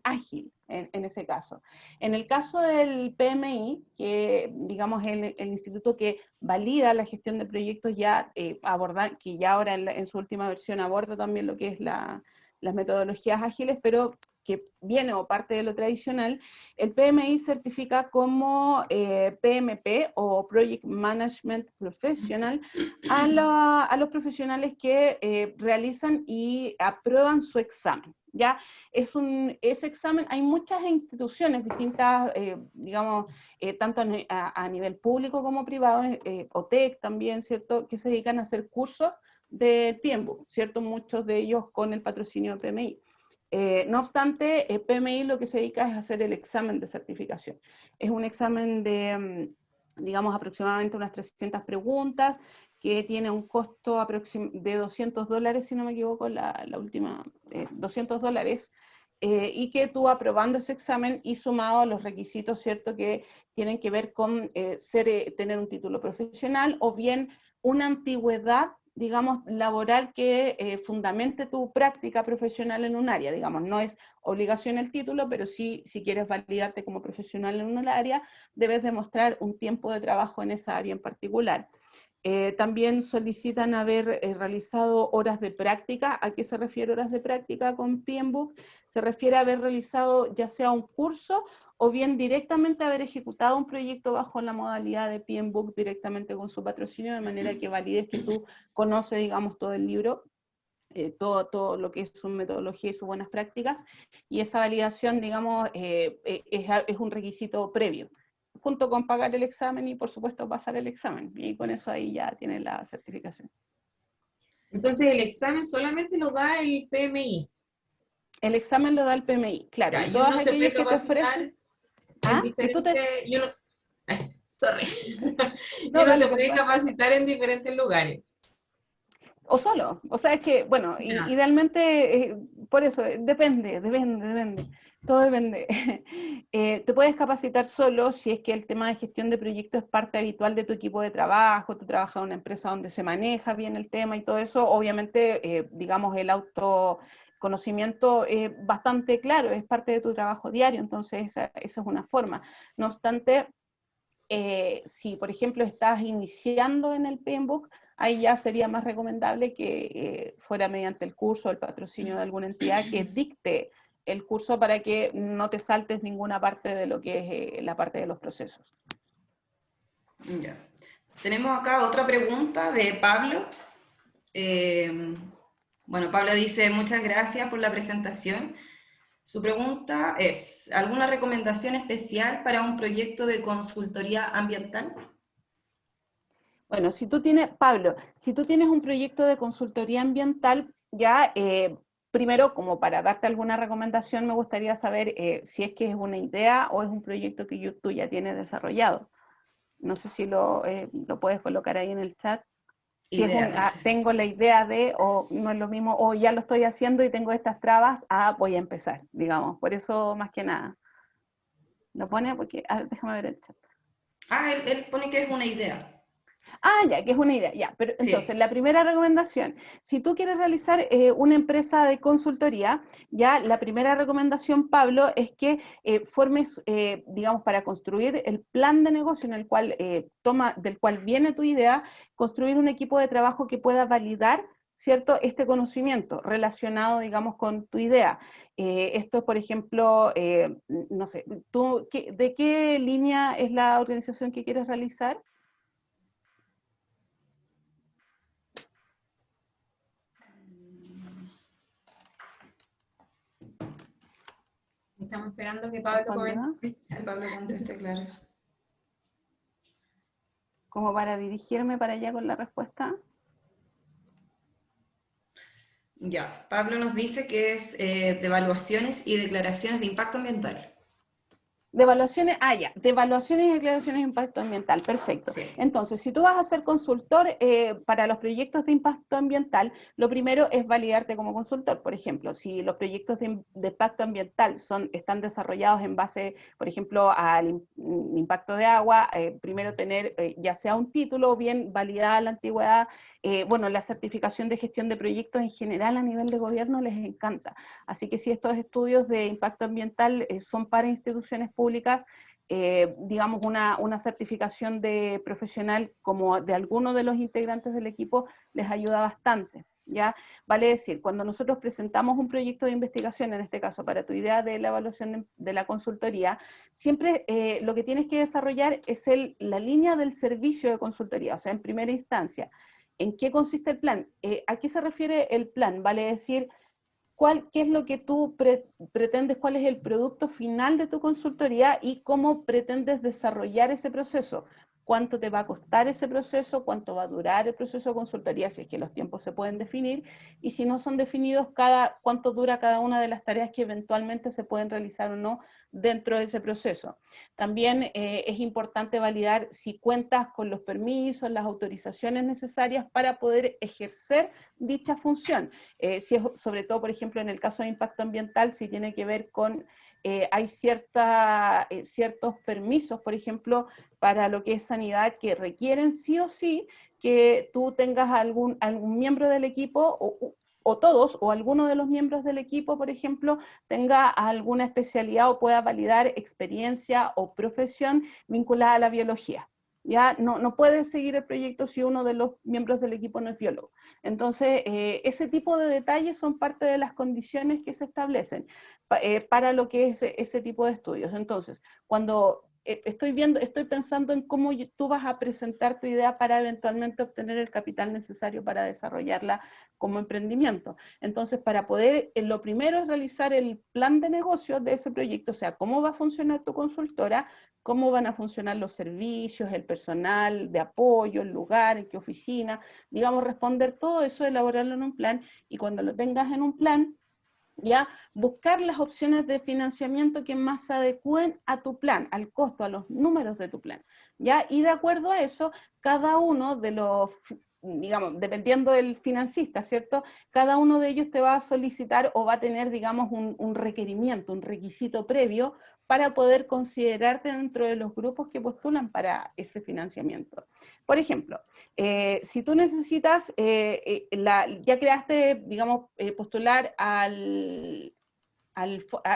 ágil en ese caso. En el caso del PMI, que digamos el instituto que valida la gestión de proyectos ya que ya ahora en su última versión aborda también lo que es las metodologías ágiles, pero que viene o parte de lo tradicional, el PMI certifica como PMP o Project Management Professional a los profesionales que realizan y aprueban su examen. ¿Ya? Ese examen, hay muchas instituciones distintas, digamos, tanto a nivel público como privado, OTEC también, ¿cierto?, que se dedican a hacer cursos del PMBOK, ¿cierto?, muchos de ellos con el patrocinio de PMI. No obstante, PMI lo que se dedica es hacer el examen de certificación. Es un examen de, digamos, aproximadamente unas 300 preguntas, que tiene un costo de $200, si no me equivoco, la última, $200, y que tú aprobando ese examen y sumado a los requisitos, ¿cierto?, que tienen que ver con tener un título profesional o bien una antigüedad, digamos, laboral que fundamente tu práctica profesional en un área, digamos, no es obligación el título, pero sí, si quieres validarte como profesional en un área, debes demostrar un tiempo de trabajo en esa área en particular. También solicitan haber realizado horas de práctica. ¿A qué se refiere horas de práctica con PMBOK? Se refiere a haber realizado ya sea un curso o bien directamente haber ejecutado un proyecto bajo la modalidad de PMBOK directamente con su patrocinio, de manera que valides que tú conoces, digamos, todo el libro, todo lo que es su metodología y sus buenas prácticas, y esa validación, digamos, es un requisito previo, junto con pagar el examen y, por supuesto, pasar el examen, y con eso ahí ya tiene la certificación. Entonces, el examen solamente lo da el PMI. El examen lo da el PMI, claro, Ya, y todos aquellos que te ofrecen... En diferentes... Sorry. No, Uno dale, se puede capacitar en diferentes lugares. O solo, o sea, es que, bueno, idealmente, por eso, depende, todo depende. Te puedes capacitar solo si es que el tema de gestión de proyectos es parte habitual de tu equipo de trabajo, tú trabajas en una empresa donde se maneja bien el tema y todo eso, obviamente, digamos, el conocimiento bastante claro, es parte de tu trabajo diario, entonces esa es una forma. No obstante, si por ejemplo estás iniciando en el PMBOK, ahí ya sería más recomendable que fuera mediante el curso o el patrocinio de alguna entidad que dicte el curso para que no te saltes ninguna parte de lo que es la parte de los procesos. Ya. Tenemos acá otra pregunta de Pablo. Bueno, Pablo dice, muchas gracias por la presentación. Su pregunta es, ¿alguna recomendación especial para un proyecto de consultoría ambiental? Bueno, si tú tienes, Pablo, si tú tienes un proyecto de consultoría ambiental, ya primero, como para darte alguna recomendación, me gustaría saber si es que es una idea o es un proyecto que tú ya tienes desarrollado. No sé si lo puedes colocar ahí en el chat. Si es Idea, dice. tengo la idea de, o no es lo mismo, o ya lo estoy haciendo y tengo estas trabas, voy a empezar, digamos. Por eso, más que nada. Lo pone porque, déjame ver el chat. Él pone que es una idea. Ya, que es una idea, ya. Pero Sí. entonces, la primera recomendación, si tú quieres realizar una empresa de consultoría, ya la primera recomendación, Pablo, es que formes, digamos, para construir el plan de negocio en el cual del cual viene tu idea, construir un equipo de trabajo que pueda validar, ¿cierto?, este conocimiento relacionado, digamos, con tu idea. Esto, por ejemplo, no sé, ¿de qué línea es la organización que quieres realizar? Estamos esperando que Pablo comente. Pablo conteste, claro. Como para dirigirme para allá con la respuesta. Ya, Pablo nos dice que es de evaluaciones y declaraciones de impacto ambiental. De evaluaciones, de evaluaciones y declaraciones de impacto ambiental, perfecto. Sí. Entonces, si tú vas a ser consultor para los proyectos de impacto ambiental, lo primero es validarte como consultor. Por ejemplo, si los proyectos de impacto ambiental están desarrollados en base, por ejemplo, al impacto de agua, primero tener ya sea un título o bien validada la antigüedad. Bueno, la certificación de gestión de proyectos en general a nivel de gobierno les encanta. Así que si estos estudios de impacto ambiental son para instituciones públicas, digamos una certificación de profesional como de alguno de los integrantes del equipo les ayuda bastante. ¿Ya? Vale decir, cuando nosotros presentamos un proyecto de investigación, en este caso para tu idea de la evaluación de la consultoría, siempre lo que tienes que desarrollar es la línea del servicio de consultoría, o sea, en primera instancia, ¿en qué consiste el plan? ¿A qué se refiere el plan? Vale decir, ¿qué es lo que tú pretendes, cuál es el producto final de tu consultoría y cómo pretendes desarrollar ese proceso? ¿Cuánto te va a costar ese proceso? ¿Cuánto va a durar el proceso de consultoría? Si es que los tiempos se pueden definir. Y si no son definidos, cuánto dura cada una de las tareas que eventualmente se pueden realizar o no dentro de ese proceso. También es importante validar si cuentas con los permisos, las autorizaciones necesarias para poder ejercer dicha función. Si es, sobre todo, por ejemplo, en el caso de impacto ambiental, si tiene que ver con, hay ciertos permisos, por ejemplo, para lo que es sanidad, que requieren sí o sí que tú tengas algún miembro del equipo, o todos, o alguno de los miembros del equipo, por ejemplo, tenga alguna especialidad o pueda validar experiencia o profesión vinculada a la biología. Ya no puede seguir el proyecto si uno de los miembros del equipo no es biólogo. Entonces, ese tipo de detalles son parte de las condiciones que se establecen para lo que es ese tipo de estudios. Entonces, cuando estoy pensando en cómo tú vas a presentar tu idea para eventualmente obtener el capital necesario para desarrollarla como emprendimiento. Entonces, para poder, lo primero es realizar el plan de negocio de ese proyecto, o sea, cómo va a funcionar tu consultora, cómo van a funcionar los servicios, el personal de apoyo, el lugar, en qué oficina, digamos, responder todo eso, elaborarlo en un plan, y cuando lo tengas en un plan, ya buscar las opciones de financiamiento que más se adecúen a tu plan, al costo, a los números de tu plan, ya, y de acuerdo a eso, cada uno de los, digamos, dependiendo del financista, ¿cierto? Cada uno de ellos te va a solicitar o va a tener, digamos, un requerimiento, un requisito previo para poder considerarte dentro de los grupos que postulan para ese financiamiento. Por ejemplo, si tú necesitas, ya creaste, digamos, postular a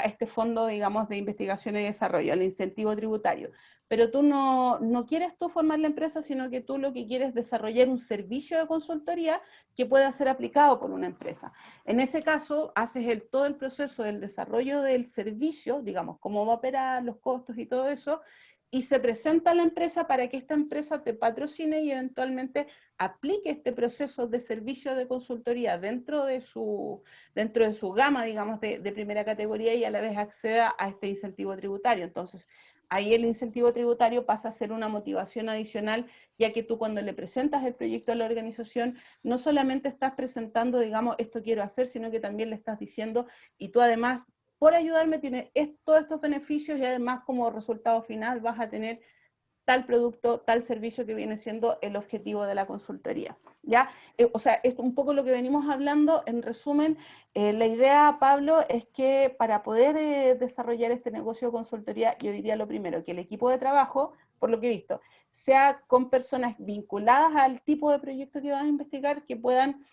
este fondo, digamos, de investigación y desarrollo, al incentivo tributario, pero tú no quieres tú formar la empresa, sino que tú lo que quieres es desarrollar un servicio de consultoría que pueda ser aplicado por una empresa. En ese caso, haces todo el proceso del desarrollo del servicio, digamos, cómo va a operar, los costos y todo eso, y se presenta a la empresa para que esta empresa te patrocine y eventualmente aplique este proceso de servicio de consultoría dentro de su gama, digamos, de primera categoría, y a la vez acceda a este incentivo tributario. Entonces, ahí el incentivo tributario pasa a ser una motivación adicional, ya que tú cuando le presentas el proyecto a la organización, no solamente estás presentando, digamos, esto quiero hacer, sino que también le estás diciendo, y tú además, por ayudarme, tienes todos estos beneficios, y además como resultado final vas a tener tal producto, tal servicio, que viene siendo el objetivo de la consultoría. ¿Ya? O sea, es un poco lo que venimos hablando. En resumen, la idea, Pablo, es que para poder desarrollar este negocio de consultoría, yo diría lo primero, que el equipo de trabajo, por lo que he visto, sea con personas vinculadas al tipo de proyecto que vas a investigar, que puedan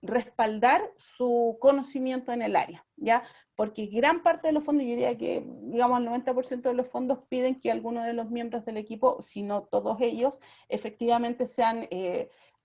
respaldar su conocimiento en el área, ¿ya? Porque gran parte de los fondos, yo diría que, digamos, el 90% de los fondos piden que algunos de los miembros del equipo, si no todos ellos, efectivamente sean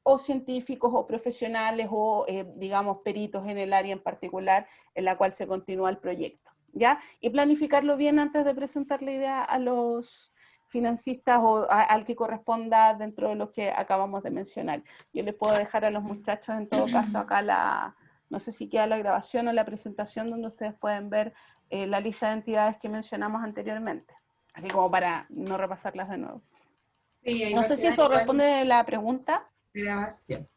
o científicos o profesionales o, digamos, peritos en el área en particular en la cual se continúa el proyecto, ¿ya? Y planificarlo bien antes de presentar la idea a los financistas o al que corresponda dentro de los que acabamos de mencionar. Yo les puedo dejar a los muchachos, en todo caso, acá no sé si queda la grabación o la presentación donde ustedes pueden ver la lista de entidades que mencionamos anteriormente, así como para no repasarlas de nuevo. Sí, no sé si eso responde la pregunta. Grabación.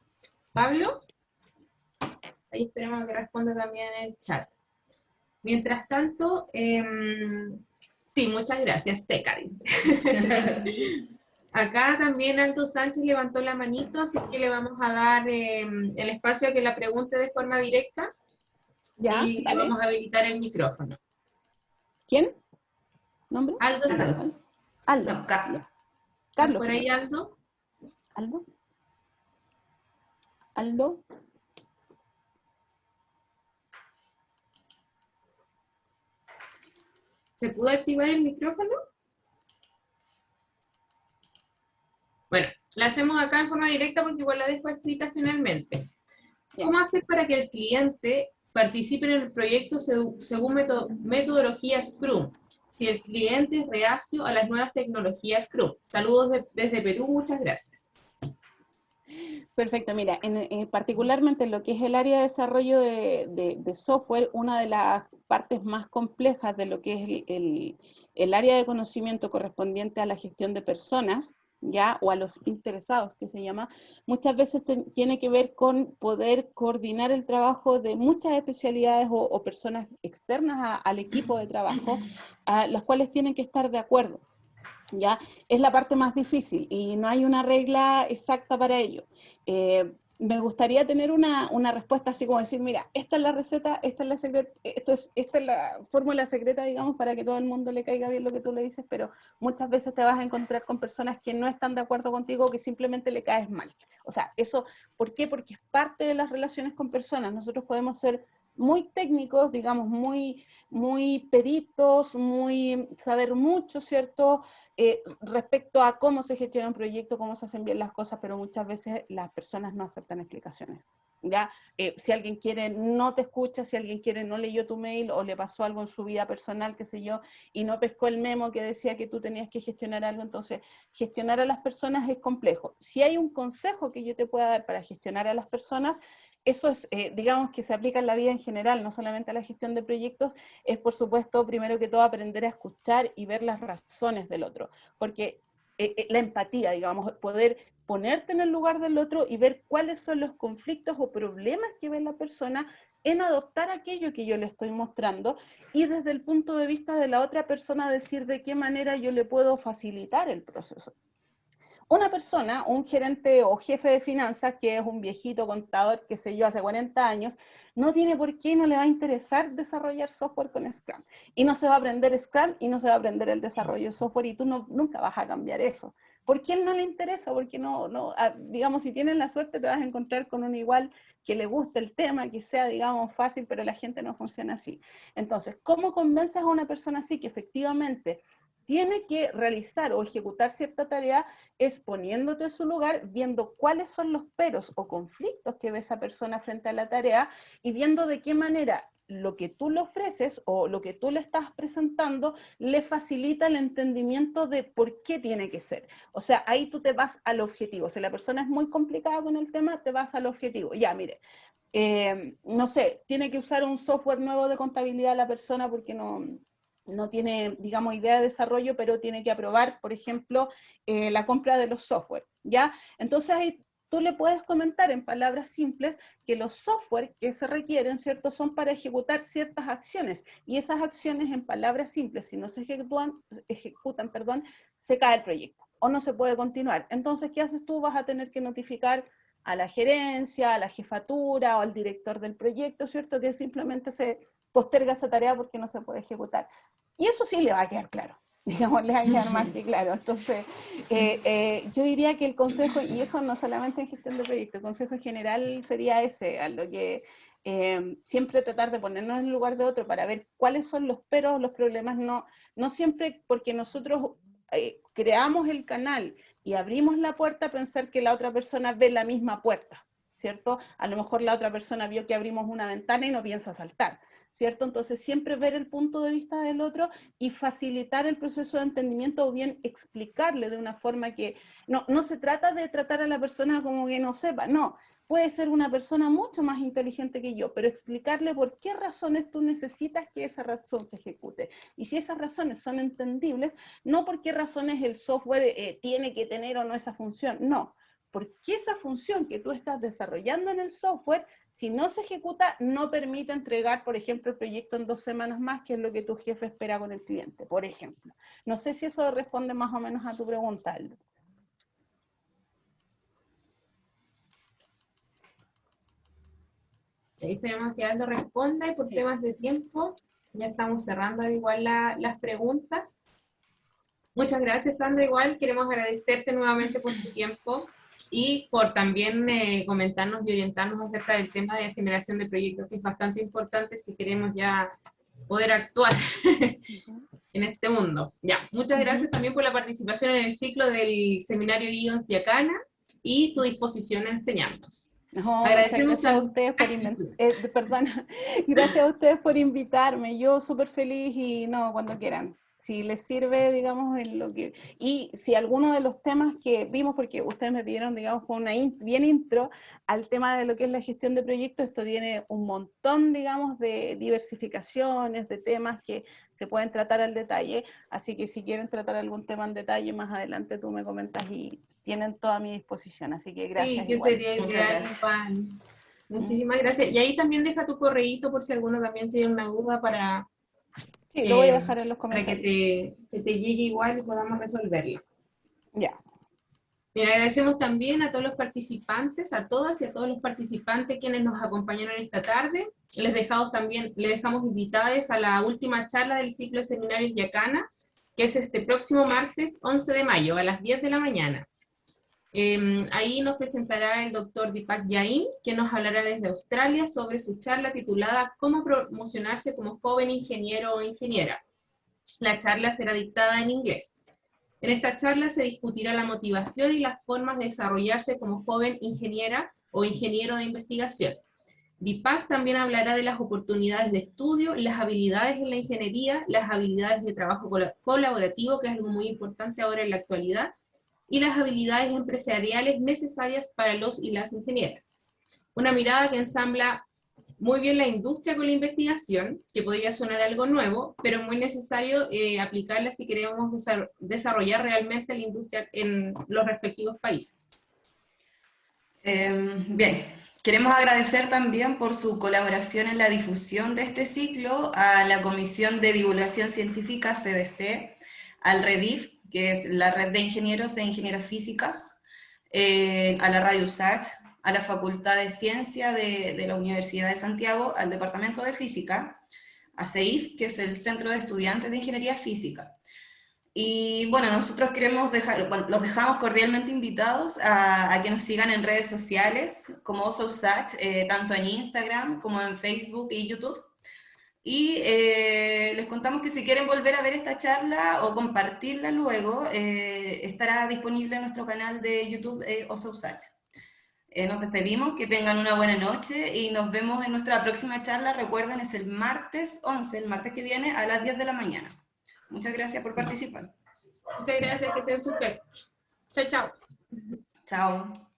Pablo, ahí esperamos que responda también en el chat. Mientras tanto, sí, muchas gracias, Seca, dice. Acá también Aldo Sánchez levantó la manito, así que le vamos a dar el espacio a que la pregunte de forma directa. Ya, y vale. le vamos a habilitar el micrófono. ¿Quién? ¿Nombre? Aldo Sánchez. Aldo. No, Ya. ¿Estás Carlos. por ahí, Aldo? Aldo. Aldo. ¿Se pudo activar el micrófono? Bueno, la hacemos acá en forma directa porque igual la dejo escrita finalmente. ¿Cómo hacer para que el cliente participe en el proyecto según metodología Scrum? Si el cliente es reacio a las nuevas tecnologías Scrum. Saludos desde Perú, muchas gracias. Perfecto, mira, particularmente en lo que es el área de desarrollo de software, una de las partes más complejas de lo que es el área de conocimiento correspondiente a la gestión de personas, ¿ya? O a los interesados, que se llama, muchas veces tiene que ver con poder coordinar el trabajo de muchas especialidades o personas externas al equipo de trabajo, a las cuales tienen que estar de acuerdo. ¿Ya? Es la parte más difícil y no hay una regla exacta para ello. Me gustaría tener una respuesta así como decir, mira, esta es la receta, esta es la fórmula secreta, digamos, para que todo el mundo le caiga bien lo que tú le dices, pero muchas veces te vas a encontrar con personas que no están de acuerdo contigo, que simplemente le caes mal. O sea, eso, ¿por qué? Porque es parte de las relaciones con personas. Nosotros podemos ser muy técnicos, digamos, muy peritos, saber mucho, ¿cierto? Respecto a cómo se gestiona un proyecto, cómo se hacen bien las cosas, pero muchas veces las personas no aceptan explicaciones. ¿Ya? Si alguien quiere, no te escucha, si alguien quiere, no leyó tu mail o le pasó algo en su vida personal, qué sé yo, y no pescó el memo que decía que tú tenías que gestionar algo, entonces gestionar a las personas es complejo. Si hay un consejo que yo te pueda dar para gestionar a las personas, eso es, digamos, que se aplica en la vida en general, no solamente a la gestión de proyectos, es por supuesto, primero que todo, aprender a escuchar y ver las razones del otro, porque la empatía, digamos, poder ponerte en el lugar del otro y ver cuáles son los conflictos o problemas que ve la persona en adoptar aquello que yo le estoy mostrando y desde el punto de vista de la otra persona decir de qué manera yo le puedo facilitar el proceso. Una persona, un gerente o jefe de finanzas, que es un viejito contador, qué sé yo, hace 40 años, no tiene por qué, no le va a interesar desarrollar software con Scrum. Y no se va a aprender Scrum y no se va a aprender el desarrollo de software y tú nunca vas a cambiar eso. ¿Por quién no le interesa? Porque digamos, si tienes la suerte te vas a encontrar con un igual que le guste el tema, que sea, digamos, fácil, pero la gente no funciona así. Entonces, ¿cómo convences a una persona así que efectivamente tiene que realizar o ejecutar cierta tarea? Es poniéndote en su lugar, viendo cuáles son los peros o conflictos que ve esa persona frente a la tarea y viendo de qué manera lo que tú le ofreces o lo que tú le estás presentando le facilita el entendimiento de por qué tiene que ser. O sea, ahí tú te vas al objetivo. Si la persona es muy complicada con el tema, te vas al objetivo. Ya, mire, no sé, tiene que usar un software nuevo de contabilidad la persona porque no tiene, digamos, idea de desarrollo, pero tiene que aprobar, por ejemplo, la compra de los software, ¿ya? Entonces ahí tú le puedes comentar en palabras simples que los software que se requieren, ¿cierto?, son para ejecutar ciertas acciones, y esas acciones en palabras simples, si no se ejecutan, se cae el proyecto, o no se puede continuar. Entonces, ¿qué haces tú? Vas a tener que notificar a la gerencia, a la jefatura, o al director del proyecto, ¿cierto?, que simplemente se posterga esa tarea porque no se puede ejecutar. Y eso sí le va a quedar claro, digamos, le va a quedar más que claro. Entonces, yo diría que el consejo, y eso no solamente en gestión de proyectos, el consejo en general sería ese, a lo que siempre tratar de ponernos en el lugar de otro para ver cuáles son los peros, los problemas, no siempre porque nosotros creamos el canal y abrimos la puerta, pensar que la otra persona ve la misma puerta, ¿cierto? A lo mejor la otra persona vio que abrimos una ventana y no piensa saltar, ¿cierto? Entonces siempre ver el punto de vista del otro y facilitar el proceso de entendimiento, o bien explicarle de una forma que no se trata de tratar a la persona como que no sepa, no, puede ser una persona mucho más inteligente que yo, pero explicarle por qué razones tú necesitas que esa razón se ejecute. Y si esas razones son entendibles, no por qué razones el software tiene que tener o no esa función, no, porque esa función que tú estás desarrollando en el software, si no se ejecuta, no permite entregar, por ejemplo, el proyecto en 2 semanas más, que es lo que tu jefe espera con el cliente, por ejemplo. No sé si eso responde más o menos a tu pregunta, Aldo. Ahí esperamos que Aldo responda, y por temas de tiempo ya estamos cerrando igual las preguntas. Muchas gracias, Sandra. Igual queremos agradecerte nuevamente por tu tiempo y por también comentarnos y orientarnos acerca del tema de generación de proyectos, que es bastante importante si queremos ya poder actuar en este mundo. Ya, muchas gracias también por la participación en el ciclo del seminario IONS Yacana y tu disposición a enseñarnos. No, Agradecemos gracias a ustedes por gracias a ustedes por invitarme. Yo súper feliz, y cuando quieran. Si les sirve, digamos, en lo que... Y si alguno de los temas que vimos, porque ustedes me pidieron, digamos, con una bien intro al tema de lo que es la gestión de proyectos, esto tiene un montón, digamos, de diversificaciones, de temas que se pueden tratar al detalle. Así que si quieren tratar algún tema en detalle, más adelante tú me comentas y tienen toda mi disposición. Así que gracias. Sí, que igual. sería Muchas ideal, gracias. Juan. Muchísimas gracias. Y ahí también deja tu correíto por si alguno también tiene una duda para... Sí, lo voy a dejar en los para comentarios. que te llegue igual y podamos resolverlo. Ya. Bien, agradecemos también a todos los participantes, a todas y a todos los participantes quienes nos acompañaron esta tarde. Les dejamos invitadas a la última charla del ciclo de seminarios Yacana, que es este próximo martes 11 de mayo a las 10 de la mañana. Ahí nos presentará el doctor Deepak Jain, que nos hablará desde Australia sobre su charla titulada ¿Cómo promocionarse como joven ingeniero o ingeniera? La charla será dictada en inglés. En esta charla se discutirá la motivación y las formas de desarrollarse como joven ingeniera o ingeniero de investigación. Deepak también hablará de las oportunidades de estudio, las habilidades en la ingeniería, las habilidades de trabajo colaborativo, que es algo muy importante ahora en la actualidad, y las habilidades empresariales necesarias para los y las ingenieras. Una mirada que ensambla muy bien la industria con la investigación, que podría sonar algo nuevo, pero es muy necesario aplicarla si queremos desarrollar realmente la industria en los respectivos países. Bien, queremos agradecer también por su colaboración en la difusión de este ciclo a la Comisión de Divulgación Científica CDC, al REDIF, que es la Red de Ingenieros e Ingenieras Físicas, a la Radio USACH, a la Facultad de Ciencia de la Universidad de Santiago, al Departamento de Física, a CEIF, que es el Centro de Estudiantes de Ingeniería Física. Y bueno, nosotros queremos dejar, bueno, los dejamos cordialmente invitados a que nos sigan en redes sociales como OSA-USACH, tanto en Instagram como en Facebook y YouTube. Y les contamos que si quieren volver a ver esta charla o compartirla luego, estará disponible en nuestro canal de YouTube OSA-USACH. Nos despedimos, que tengan una buena noche y nos vemos en nuestra próxima charla. Recuerden, es el martes 11, el martes que viene a las 10 de la mañana. Muchas gracias por participar. Muchas gracias, que estén súper. Chao, chao. Chao.